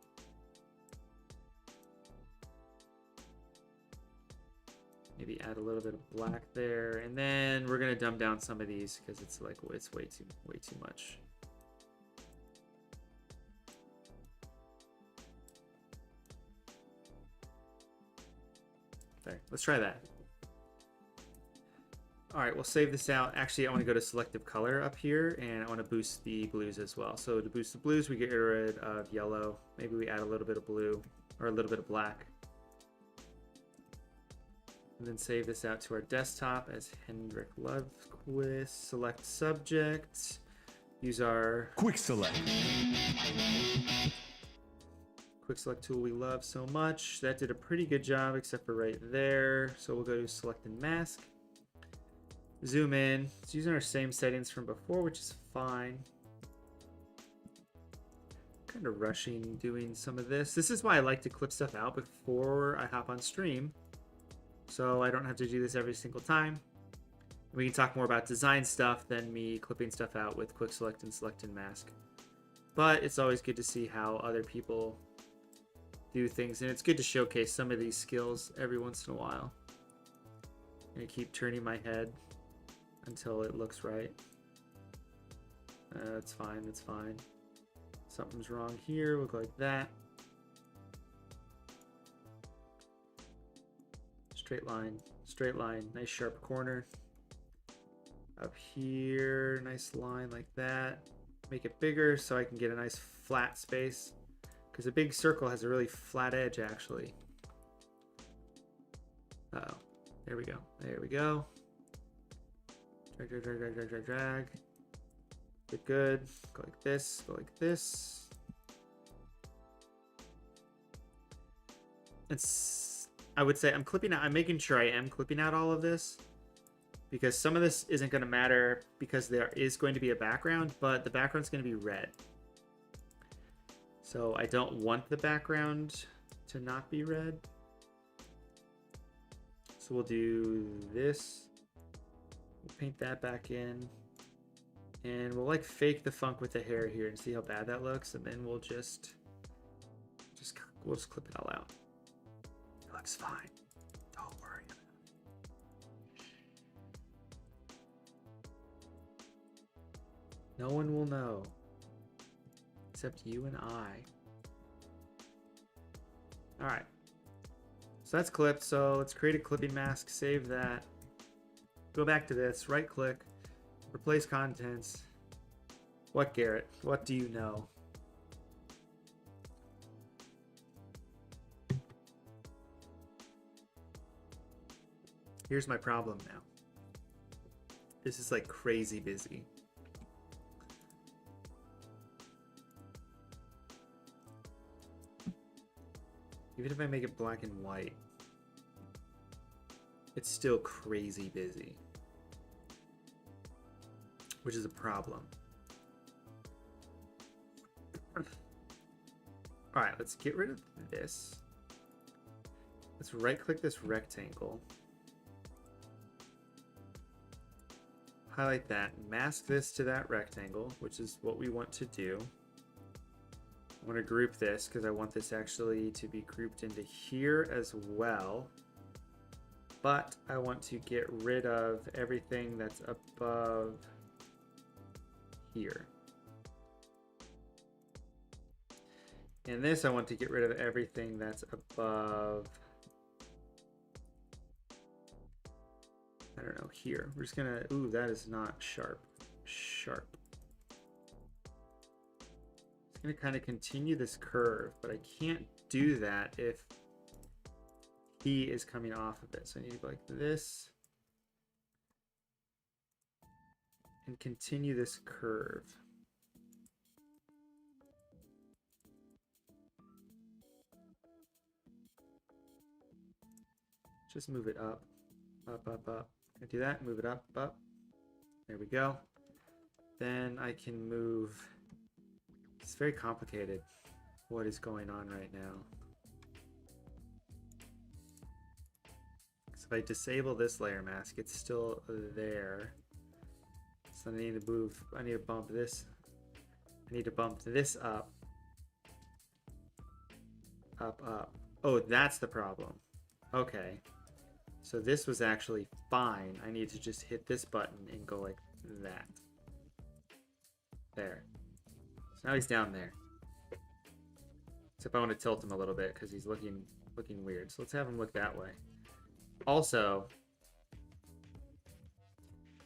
Maybe add a little bit of black there. And then we're going to dumb down some of these because it's like, it's way too much. There, let's try that. All right, we'll save this out. Actually, I want to go to selective color up here, and I want to boost the blues as well. So to boost the blues, we get rid of yellow. Maybe we add a little bit of blue or a little bit of black. And then save this out to our desktop as Henrik Lundqvist. Select subject. Use our quick select tool we love so much. That did a pretty good job except for right there. So we'll go to select and mask. Zoom in. It's using our same settings from before, which is fine. Kind of rushing doing some of this. This is why I like to clip stuff out before I hop on stream, so I don't have to do this every single time. We can talk more about design stuff than me clipping stuff out with quick select and mask. But it's always good to see how other people do things, and it's good to showcase some of these skills every once in a while. I'm gonna keep turning my head until it looks right. That's fine, that's fine. Something's wrong here, we'll go like that. straight line, nice sharp corner. Up here, nice line like that. Make it bigger so I can get a nice flat space. Because a big circle has a really flat edge, actually. Uh-oh. There we go. There we go. Drag, drag, drag, drag, drag, drag, drag. Good, good. Go like this. Go like this. I would say I'm making sure I am clipping out all of this. Because some of this isn't going to matter because there is going to be a background, but the background's going to be red. So I don't want the background to not be red. So we'll do this. We'll paint that back in. And we'll like fake the funk with the hair here and see how bad that looks. And then we'll just clip it all out. It looks fine. Don't worry about it. No one will know. Except you and I. Alright. So that's clipped. So let's create a clipping mask. Save that. Go back to this. Right click. Replace contents. What, Garrett? What do you know? Here's my problem now. This is like crazy busy. Even if I make it black and white, it's still crazy busy, which is a problem. All right, let's get rid of this. Let's right click this rectangle. Highlight that, mask this to that rectangle, which is what we want to do. I want to group this because I want this actually to be grouped into here as well. But I want to get rid of everything that's above here. And this I want to get rid of everything that's above, I don't know, here. We're just gonna, ooh, that is not sharp. Sharp. It's gonna kind of continue this curve, but I can't do that if he is coming off of it. So I need to go like this and continue this curve. Just move it up, up, up, up. I do that, move it up, up. There we go. Then I can move. It's very complicated what is going on right now. So if I disable this layer mask, it's still there. So I need to move, I need to bump this. I need to bump this up. Up, up. Oh, that's the problem. Okay. So this was actually fine. I need to just hit this button and go like that. There. So now he's down there. Except I want to tilt him a little bit because he's looking weird. So let's have him look that way. Also,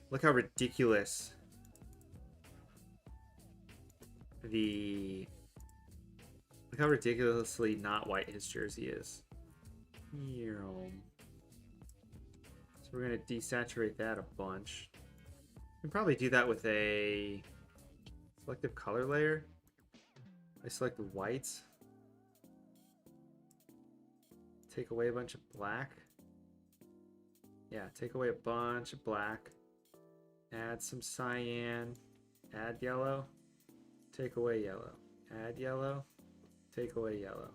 look how ridiculous look how ridiculously not white his jersey is. So we're going to desaturate that a bunch. We can probably do that with a selective color layer. I select the whites. Take away a bunch of black. Yeah, take away a bunch of black. Add some cyan. Add yellow. Take away yellow. Add yellow. Take away yellow.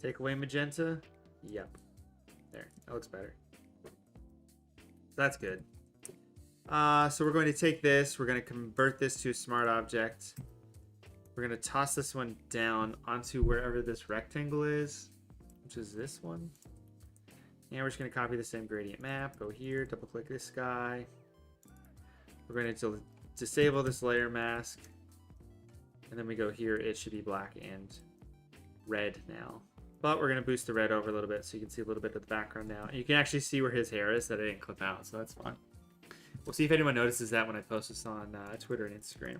Take away magenta. Yep. There. That looks better. That's good. So we're going to take this. We're going to convert this to a smart object. We're going to toss this one down onto wherever this rectangle is, which is this one. And we're just going to copy the same gradient map. Go here, double click this guy. We're going to disable this layer mask. And then we go here. It should be black and red now. But we're going to boost the red over a little bit so you can see a little bit of the background now. And you can actually see where his hair is that I didn't clip out, so that's fun. We'll see if anyone notices that when I post this on Twitter and Instagram.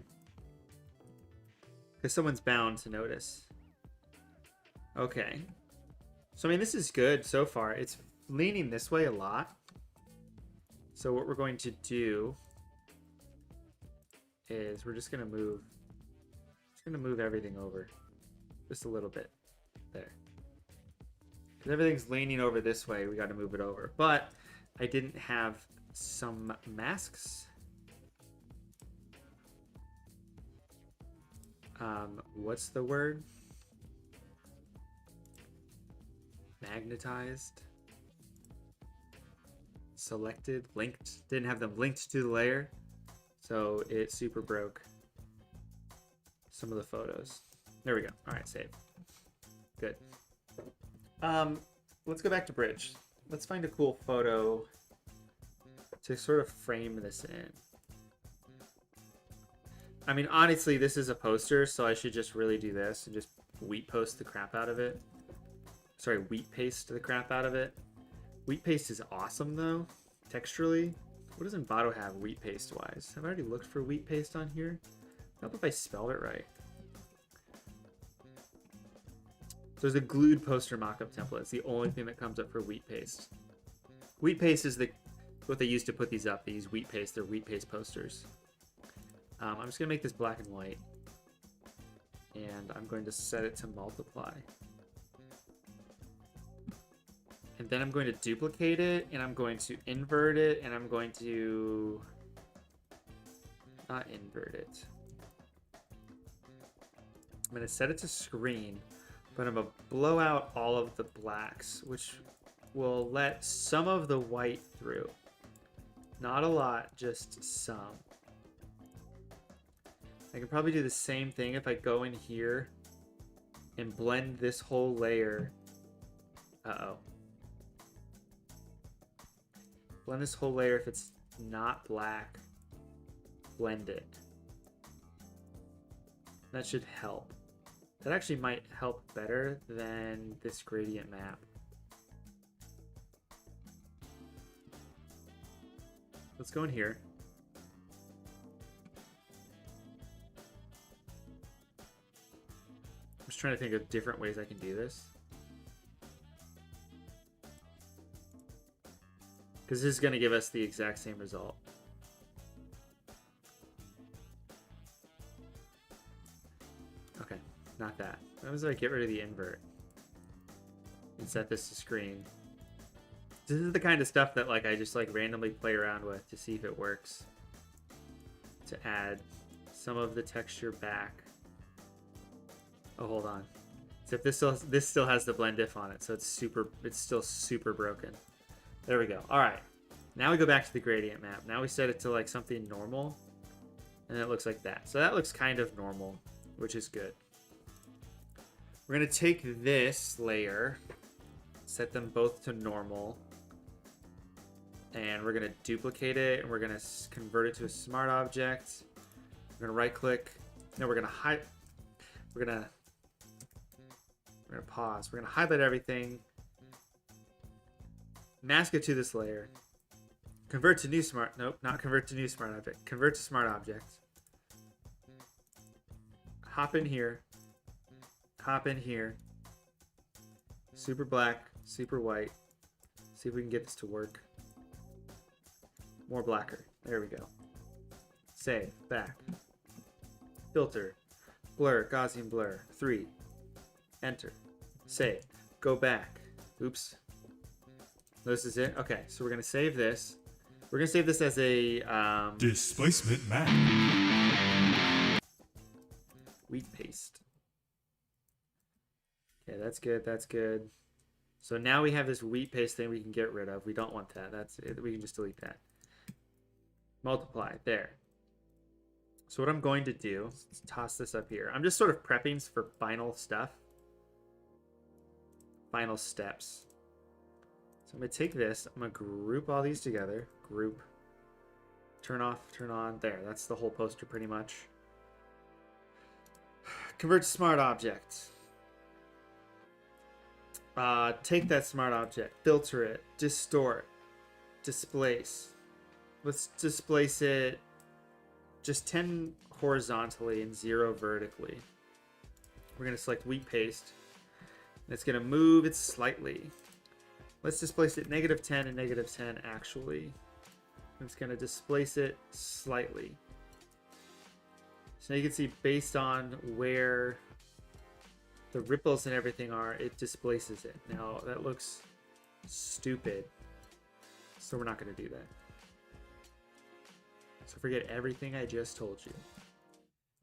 Because someone's bound to notice. Okay. So, I mean, this is good so far. It's leaning this way a lot. So what we're going to do is we're just going to move everything over just a little bit there. Because everything's leaning over this way, we got to move it over. But I didn't have some masks. What's the word? Magnetized. Selected, linked. Didn't have them linked to the layer. So it super broke some of the photos. There we go. All right, save. Good. Let's go back to bridge. Let's find a cool photo to sort of frame this in. I mean, honestly, this is a poster, so I should just really do this and just wheat post the crap out of it. Sorry, wheat paste the crap out of it. Wheat paste is awesome, though, texturally. What does Envato have wheat paste-wise? Have I already looked for wheat paste on here? I don't know if I spelled it right. So there's a glued poster mockup template. It's the only thing that comes up for wheat paste. Wheat paste is what they use to put these up. They use wheat paste. They're wheat paste posters. I'm just going to make this black and white. And I'm going to set it to multiply. And then I'm going to duplicate it, and I'm going to invert it, and I'm going to not invert it. I'm going to set it to screen, but I'm going to blow out all of the blacks, which will let some of the white through. Not a lot, just some. I can probably do the same thing if I go in here and blend this whole layer. Uh-oh. Blend this whole layer if it's not black. Blend it. That should help. That actually might help better than this gradient map. Let's go in here. I'm just trying to think of different ways I can do this. Because this is going to give us the exact same result. Okay, not that. What happens if I get rid of the invert and set this to screen? This is the kind of stuff that I just randomly play around with to see if it works. To add some of the texture back. Oh, hold on. So if this still has the blend if on it, so it's still super broken. There we go. All right. Now we go back to the gradient map. Now we set it to something normal, and it looks like that. So that looks kind of normal, which is good. We're going to take this layer, set them both to normal, and we're going to duplicate it, and we're going to convert it to a smart object. We're going to right click. No, we're going to hide. We're going to pause. We're going to highlight everything. Mask it to this layer. Convert to new smart. Nope, not convert to new smart object. Convert to smart object. Hop in here. Hop in here. Super black, super white. See if we can get this to work. More blacker. There we go. Save. Back. Filter. Blur. Gaussian blur. 3. Enter. Save. Go back. Oops. This is it? Okay, so we're going to save this. We're going to save this as a... displacement map. Wheat paste. Okay, that's good, that's good. So now we have this wheat paste thing we can get rid of. We don't want that. That's it. We can just delete that. Multiply. There. So what I'm going to do, let's toss this up here. I'm just sort of prepping for final stuff. Final steps. So I'm going to take this, I'm going to group all these together. Group. Turn off, turn on. There, that's the whole poster pretty much. Convert to smart object. Take that smart object, filter it, distort, displace. Let's displace it just 10 horizontally and 0 vertically. We're going to select weak paste. And it's going to move it slightly. Let's displace it -10 and -10 actually. It's going to displace it slightly. So now you can see based on where the ripples and everything are, it displaces it. Now that looks stupid. So we're not going to do that. So forget everything I just told you.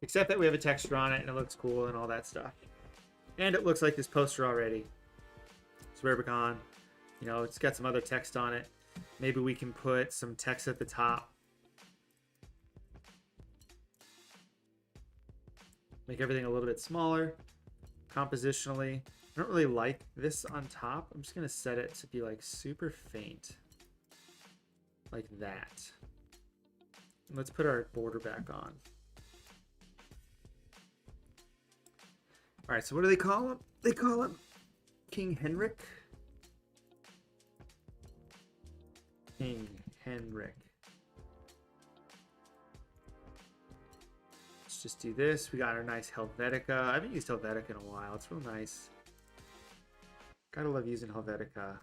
Except that we have a texture on it and it looks cool and all that stuff. And it looks like this poster already. It's Rubicon. You know, it's got some other text on it. Maybe we can put some text at the top. Make everything a little bit smaller. Compositionally. I don't really like this on top. I'm just going to set it to be like super faint. Like that. Let's put our border back on. Alright, so what do they call him? They call him King Henrik. King Henrik. Let's just do this. We got our nice Helvetica. I haven't used Helvetica in a while. It's real nice. Gotta love using Helvetica.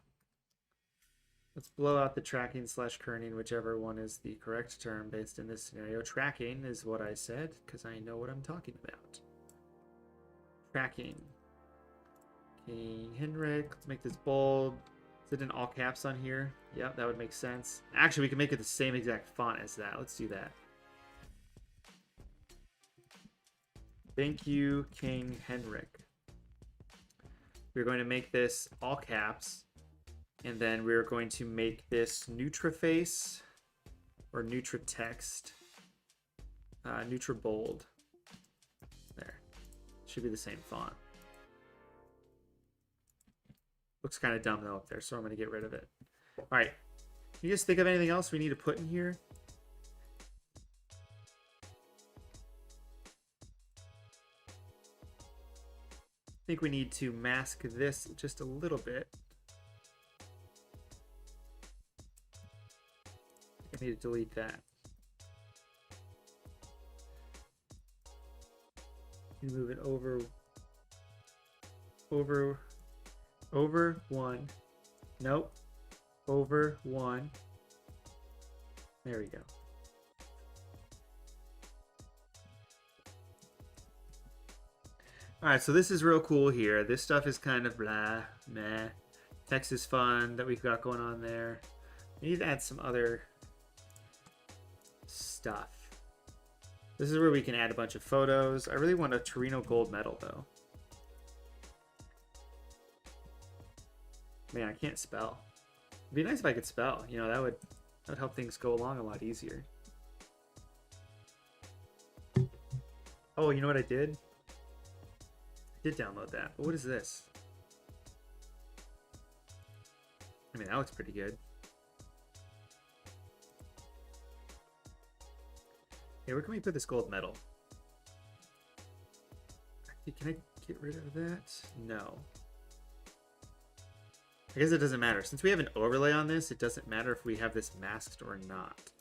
Let's blow out the tracking / kerning, whichever one is the correct term based in this scenario. Tracking is what I said, because I know what I'm talking about. Tracking. King Henrik. Let's make this bold. Is it in all caps on here? Yep, that would make sense. Actually, we can make it the same exact font as that. Let's do that. Thank you, King Henrik. We're going to make this all caps. And then we're going to make this Nutraface or Nutratext. Nutrabold. There. Should be the same font. Looks kind of dumb though up there, so I'm going to get rid of it. Alright. Can you guys think of anything else we need to put in here? I think we need to mask this just a little bit. I need to delete that. You move it over one. Nope. Over one. There we go. All right, so this is real cool here. This stuff is kind of blah, meh. Text is fun that we've got going on there. We need to add some other stuff. This is where we can add a bunch of photos. I really want a Torino gold medal though. Man, I can't spell. It'd be nice if I could spell. You know, that would help things go along a lot easier. Oh, you know what I did? I did download that. But what is this? I mean, that looks pretty good. Hey, where can we put this gold medal? Can I get rid of that? No. I guess it doesn't matter. Since we have an overlay on this, it doesn't matter if we have this masked or not.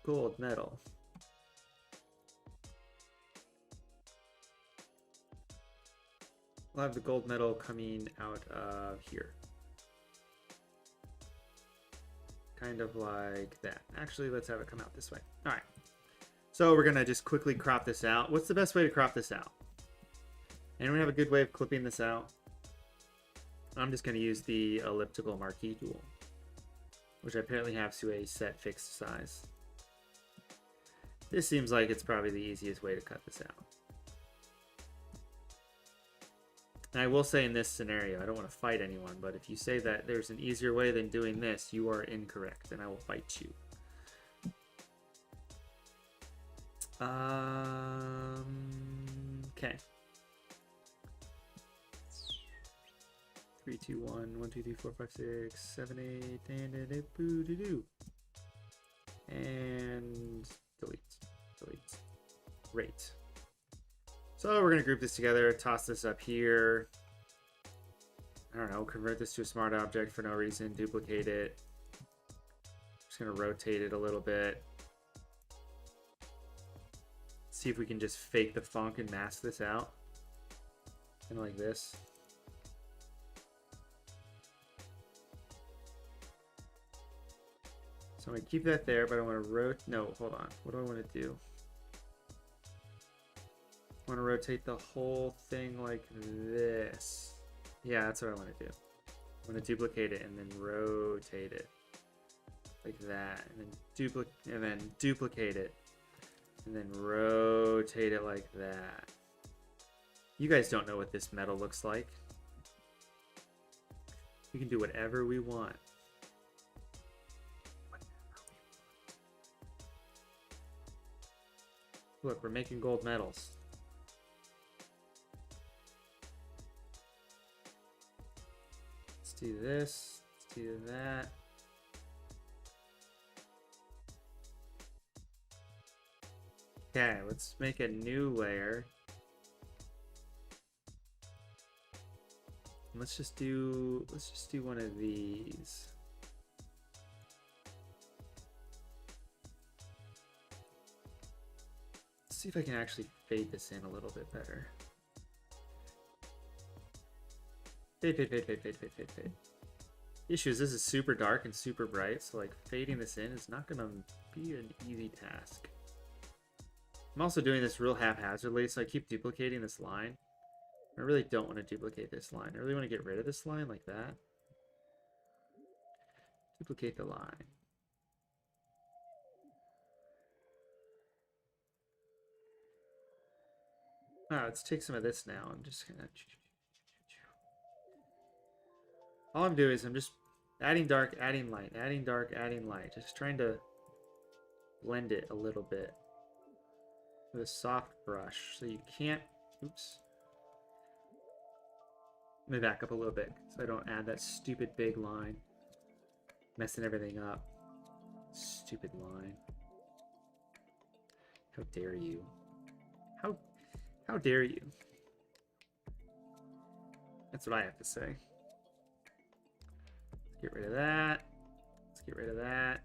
Gold medal. We'll have the gold medal coming out of here. Kind of like that. Actually, let's have it come out this way. All right. So we're going to just quickly crop this out. What's the best way to crop this out? Anyone have a good way of clipping this out? I'm just going to use the elliptical marquee tool, which I apparently have to a set fixed size. This seems like it's probably the easiest way to cut this out. And I will say in this scenario, I don't want to fight anyone, but if you say that there's an easier way than doing this, you are incorrect, and I will fight you. Okay. 3, 2, 1, 1, 2, 3, 4, 5, 6, 7, 8, and delete. Great. So we're going to group this together, toss this up here. don't know, convert this to a smart object for no reason, duplicate it. Just gonna rotate it a little bit. See if we can just fake the funk and mask this out. Kind of like this. So I'm gonna keep that there, but I want to no, hold on. What do I want to do? I want to rotate the whole thing like this. Yeah, that's what I want to do. I'm going to duplicate it and then rotate it like that, and then duplicate it, and then rotate it like that. You guys don't know what this metal looks like. We can do whatever we want. Look, we're making gold medals. Let's do this. Let's do that. Okay, let's make a new layer. Let's just do one of these. Let's see if I can actually fade this in a little bit better. Fade. The issue is this is super dark and super bright, so like fading this in is not gonna be an easy task. I'm also doing this real haphazardly, so I keep duplicating this line. I really don't want to duplicate this line. I really want to get rid of this line like that. Duplicate the line. Alright, let's take some of this now. I'm just gonna... All I'm doing is I'm just adding dark, adding light, adding dark, adding light. Just trying to blend it a little bit with a soft brush so you can't... Oops. Let me back up a little bit so I don't add that stupid big line. Messing everything up. Stupid line. How dare you? How dare you? That's what I have to say. Let's get rid of that. Let's get rid of that.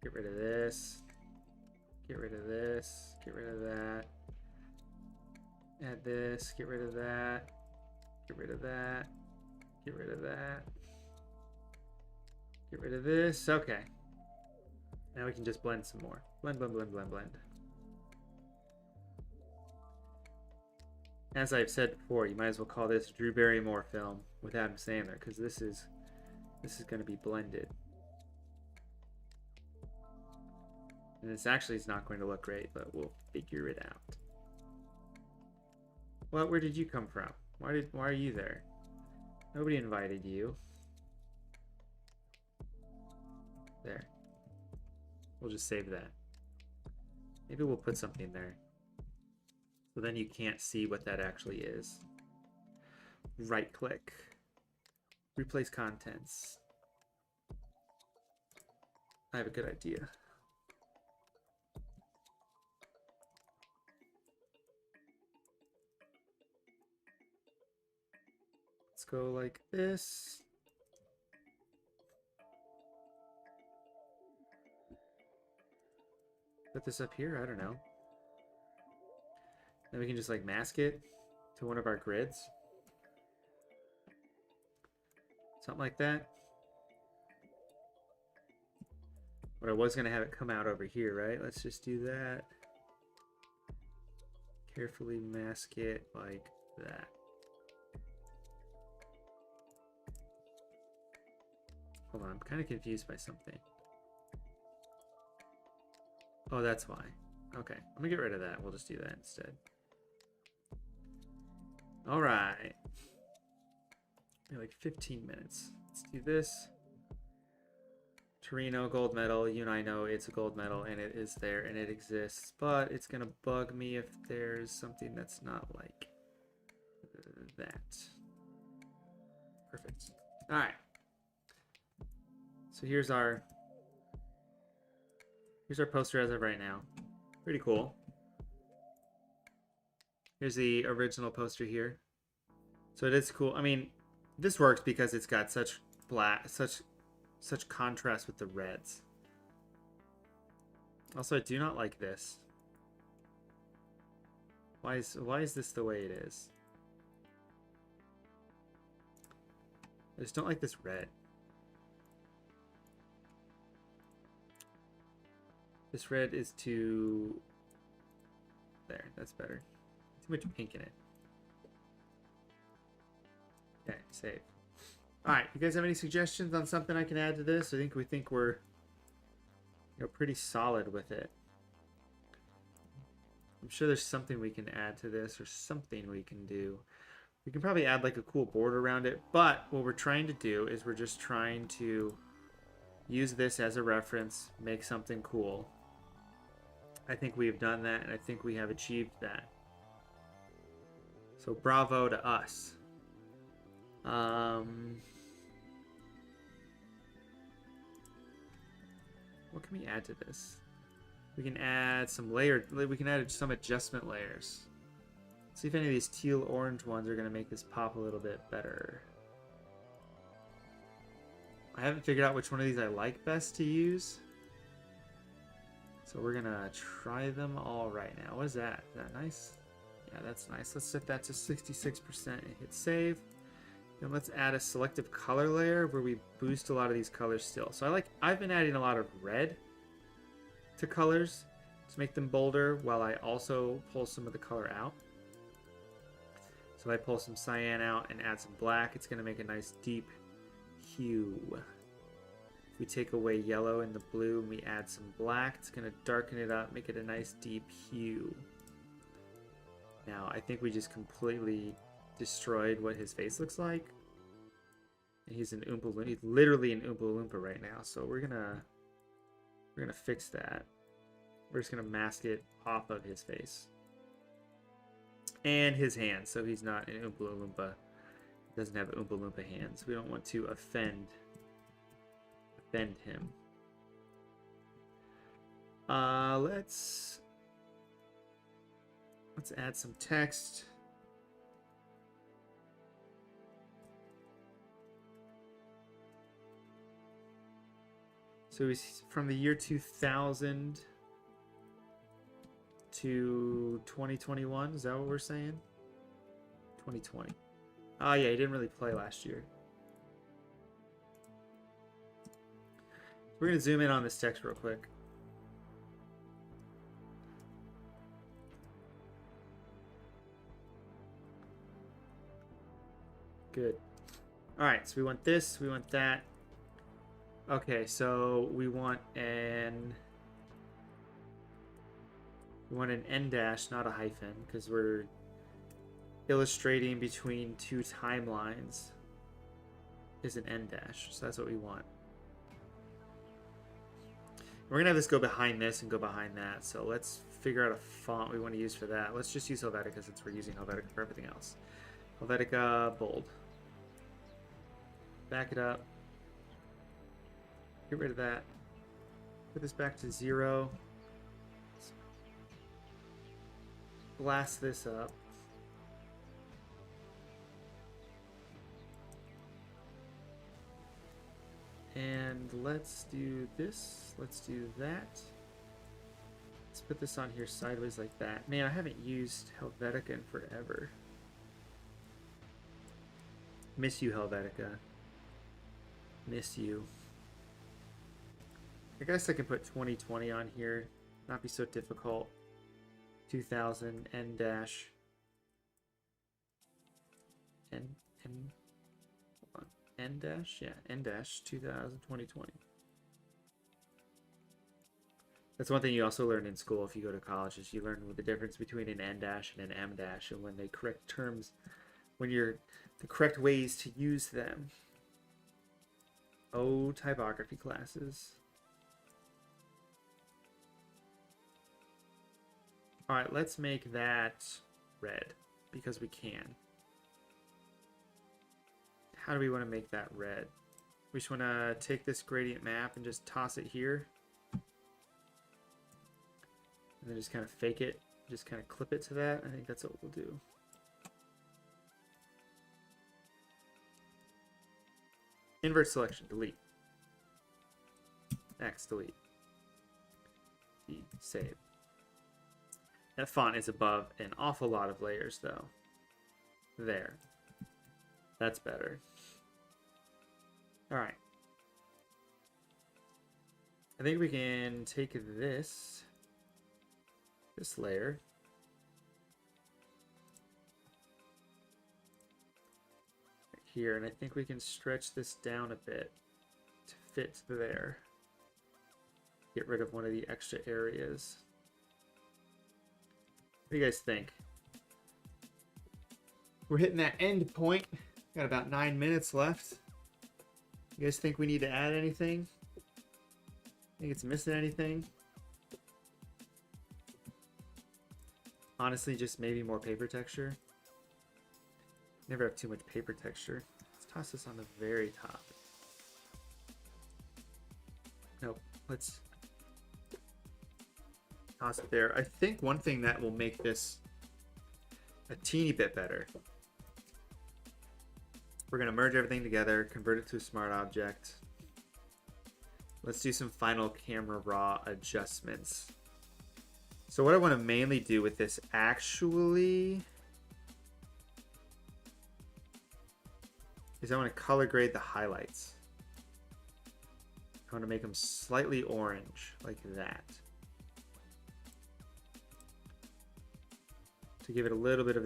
Get rid of this. Get rid of this. Get rid of that. Add this. Get rid of that. Get rid of that. Get rid of that. Get rid of this. Okay. Now we can just blend some more. Blend. As I've said before, you might as well call this Drew Barrymore film with Adam Sandler, because this is going to be blended. And this actually is not going to look great, but we'll figure it out. Well, where did you come from? Why are you there? Nobody invited you. There. We'll just save that. Maybe we'll put something there. So then you can't see what that actually is. Right click. Replace contents. I have a good idea. Let's go like this. Put this up here, I don't know. Then we can just like mask it to one of our grids. Something like that. But I was gonna have it come out over here, right? Let's just do that. Carefully mask it like that. Hold on, I'm kind of confused by something. Oh, that's why. Okay, let me get rid of that. We'll just do that instead. All right. Like 15 minutes. Let's do this. Torino gold medal. You and I know it's a gold medal, and it is there, and it exists. But it's gonna bug me if there's something that's not like that. Perfect. All right. So here's our poster as of right now. Pretty cool. Here's the original poster here. So it is cool. I mean, This works because it's got such black, such contrast with the reds. Also, I do not like this. Why is this the way it is? I just don't like this red. This red is too... There, that's better. Too much pink in it. Okay, save. Alright, you guys have any suggestions on something I can add to this? We think we're pretty solid with it. I'm sure there's something we can add to this or something we can do. We can probably add like a cool border around it, but what we're trying to do is we're just trying to use this as a reference, make something cool. I think we've done that, and I think we have achieved that. So bravo to us. What can we add to this? We can add some we can add some adjustment layers. See if any of these teal orange ones are going to make this pop a little bit better. I haven't figured out which one of these I like best to use. So we're going to try them all right now. What is that? Is that nice? Yeah, that's nice. Let's set that to 66% and hit save. Then let's add a selective color layer where we boost a lot of these colors still. So I've been adding a lot of red to colors to make them bolder while I also pull some of the color out. So if I pull some cyan out and add some black, it's going to make a nice deep hue. If we take away yellow and the blue and we add some black, it's going to darken it up, make it a nice deep hue. Now, I think we just completely destroyed what his face looks like. And he's an Oompa Loompa. He's literally an Oompa Loompa right now. So we're gonna fix that. We're just gonna mask it off of his face and his hands, so he's not an Oompa Loompa. He doesn't have Oompa Loompa hands. We don't want to offend him. Let's add some text. So he's from the year 2000 to 2021. Is that what we're saying? 2020. Oh yeah, he didn't really play last year. We're gonna zoom in on this text real quick. Good. All right, so we want this, we want that. Okay, so we want an N dash, not a hyphen, because we're illustrating between two timelines. Is an N dash, so that's what we want. We're gonna have this go behind this and go behind that. So let's figure out a font we want to use for that. Let's just use Helvetica since we're using Helvetica for everything else. Helvetica bold. Back it up. Get rid of that. Put this back to 0. Blast this up. And let's do this. Let's do that. Let's put this on here sideways like that. Man, I haven't used Helvetica in forever. Miss you, Helvetica. Miss you. I guess I can put 2020 on here. Not be so difficult. 2000 N dash. N dash? Yeah, N dash 2020. That's one thing you also learn in school if you go to college, is you learn the difference between an N dash and an M dash, and when they correct terms, the correct ways to use them. Oh, typography classes. All right, let's make that red because we can. How do we want to make that red? We just want to take this gradient map and just toss it here. And then just kind of fake it. Just kind of clip it to that. I think that's what we'll do. Invert selection, delete. X, delete. D, save. That font is above an awful lot of layers, though. There. That's better. All right. I think we can take this layer, right here, and I think we can stretch this down a bit to fit there. Get rid of one of the extra areas. What do you guys think? We're hitting that end point. Got about 9 minutes left. You guys think we need to add anything? Think it's missing anything? Honestly, just maybe more paper texture. Never have too much paper texture. Let's toss this on the very top. Nope. Let's toss it there. I think one thing that will make this a teeny bit better. We're going to merge everything together, convert it to a smart object. Let's do some final camera raw adjustments. So what I want to mainly do with this actually is I want to color grade the highlights. I want to make them slightly orange, like that. To give it a little bit of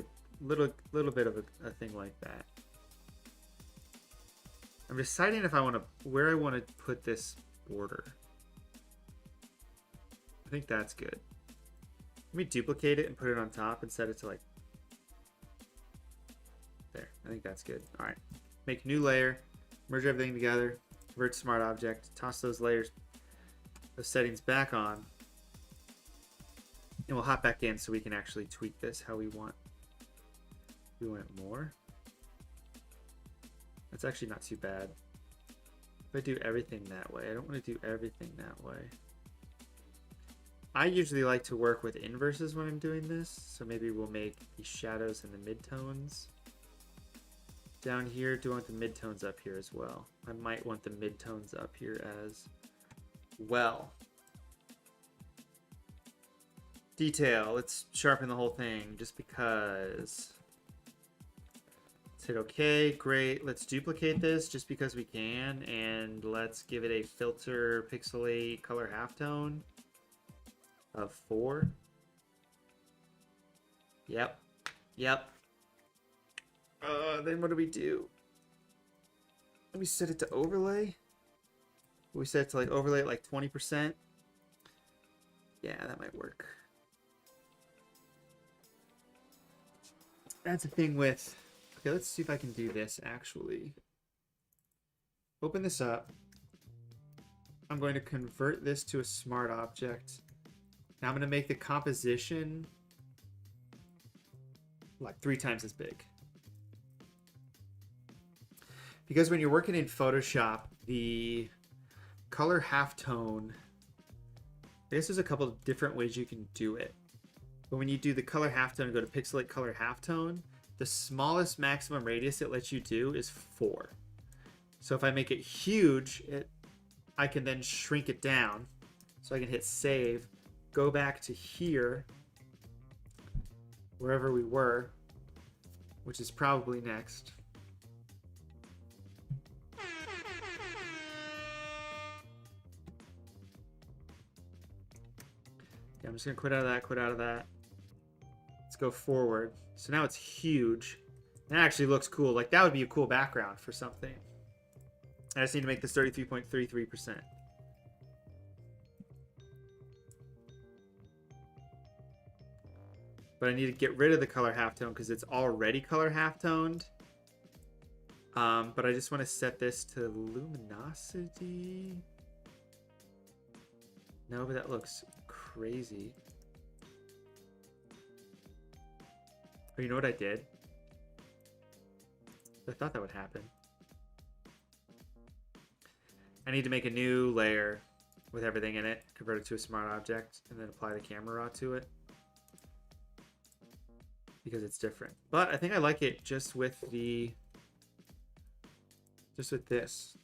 a thing like that. I'm deciding if I want to, where I want to put this border. I think that's good. Let me duplicate it and put it on top and set it to like there. I think that's good. All right. Make new layer, merge everything together, convert to smart object, toss those layers, those settings back on, and we'll hop back in so we can actually tweak this how we want. We want it more. That's actually not too bad. If I do everything that way, I don't want to do everything that way. I usually like to work with inverses when I'm doing this, so maybe we'll make the shadows and the midtones down here. Do I want the midtones up here as well? I might want the midtones up here as well. Detail, let's sharpen the whole thing just because. Let's hit OK, great. Let's duplicate this just because we can, and let's give it a filter pixelate color halftone of 4. Yep. Then what do we do? Let me set it to overlay. We set it to like overlay at like 20%. Yeah, that might work. That's the thing with... Okay, let's see if I can do this actually. Open this up. I'm going to convert this to a smart object. Now I'm going to make the composition like 3 times as big. Because when you're working in Photoshop, the color halftone, I guess there's a couple of different ways you can do it. But when you do the color halftone and go to pixelate color halftone, the smallest maximum radius it lets you do is 4. So if I make it huge, I can then shrink it down. So I can hit save, go back to here, wherever we were, which is probably next. Yeah, I'm just gonna quit out of that. Let's go forward. So now it's huge. That actually looks cool. Like that would be a cool background for something. I just need to make this 33.33%. But I need to get rid of the color halftone because it's already color halftoned. But I just want to set this to luminosity. No, but that looks crazy. Oh, you know what I did? I thought that would happen. I need to make a new layer with everything in it, convert it to a smart object, and then apply the camera raw to it. Because it's different. But I think I like it just with this.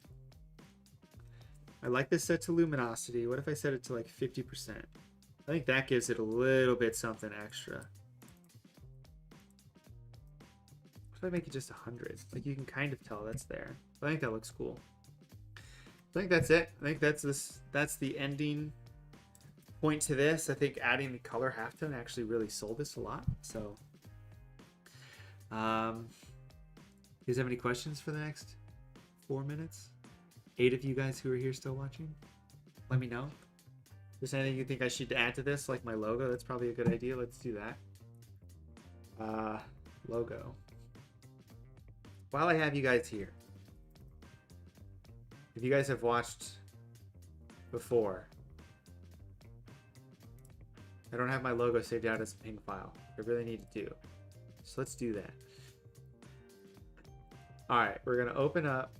I like this set to luminosity. What if I set it to like 50%? I think that gives it a little bit something extra. What if I make it just 100? Like you can kind of tell that's there. I think that looks cool. I think that's it. I think that's the ending point to this. I think adding the color halftone actually really sold this a lot. So you guys have any questions for the next 4 minutes? 8 of you guys who are here still watching, let me know. If there's anything you think I should add to this, like my logo, that's probably a good idea. Let's do that. Logo. While I have you guys here, if you guys have watched before, I don't have my logo saved out as a ping file. I really need to do. So let's do that. Alright, we're going to open up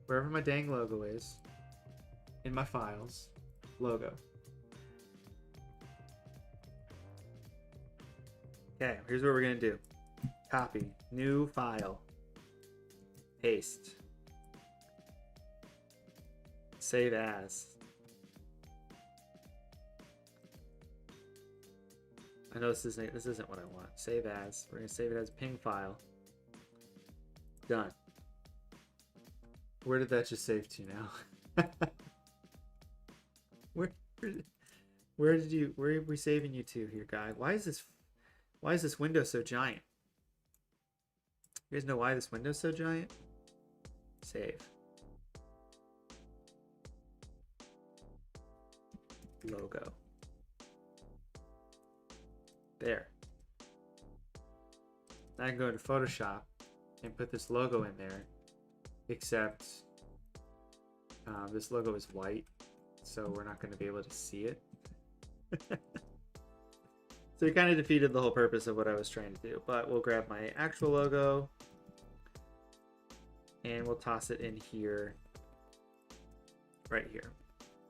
wherever my dang logo is in my files. Logo. Okay, here's what we're going to do. Copy. New file. Paste. Save as. I know this isn't what I want. Save as. We're going to save it as a ping file. Done. Where did that just save to now? Where are we saving you to here, guy? Why is this window so giant? You guys know why this window's so giant? Save. Logo. There. Now I can go into Photoshop and put this logo in there, except this logo is white, so we're not going to be able to see it. So it kind of defeated the whole purpose of what I was trying to do, but we'll grab my actual logo and we'll toss it in here, right here.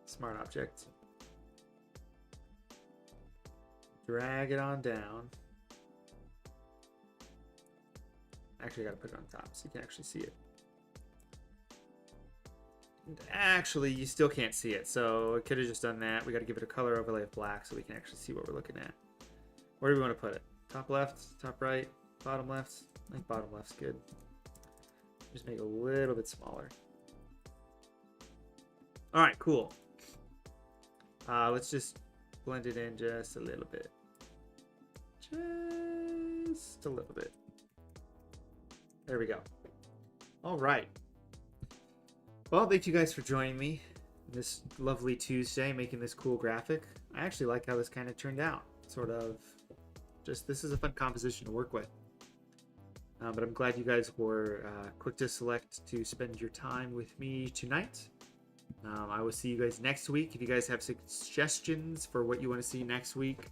Smart object. Drag it on down. Actually, I gotta put it on top so you can actually see it. And actually, you still can't see it, so I could have just done that. We gotta give it a color overlay of black so we can actually see what we're looking at. Where do we want to put it? Top left, top right, bottom left? I think bottom left's good. Just make it a little bit smaller. Alright, cool. Let's just blend it in just a little bit. Just a little bit. There we go. All right. Well, thank you guys for joining me this lovely Tuesday, making this cool graphic. I actually like how this kind of turned out. Sort of just, this is a fun composition to work with. But I'm glad you guys were quick to select to spend your time with me tonight. I will see you guys next week. If you guys have suggestions for what you want to see next week,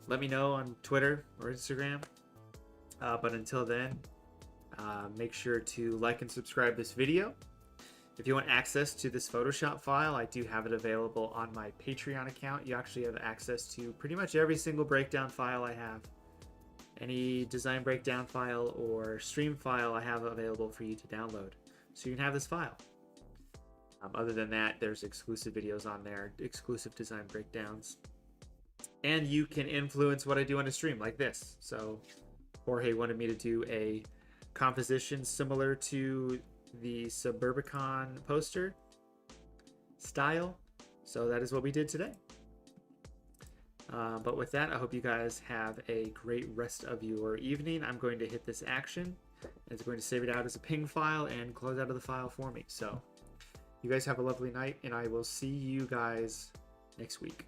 let me know on Twitter or Instagram. But until then, make sure to like and subscribe this video. If you want access to this Photoshop file, I do have it available on my Patreon account. You actually have access to pretty much every single breakdown file I have. Any design breakdown file or stream file I have available for you to download. So you can have this file. Other than that, there's exclusive videos on there, exclusive design breakdowns. And you can influence what I do on a stream like this. So Jorge wanted me to do a composition similar to the Suburbicon poster style. So that is what we did today. But with that, I hope you guys have a great rest of your evening. I'm going to hit this action. It's going to save it out as a ping file and close out of the file for me. So you guys have a lovely night, and I will see you guys next week.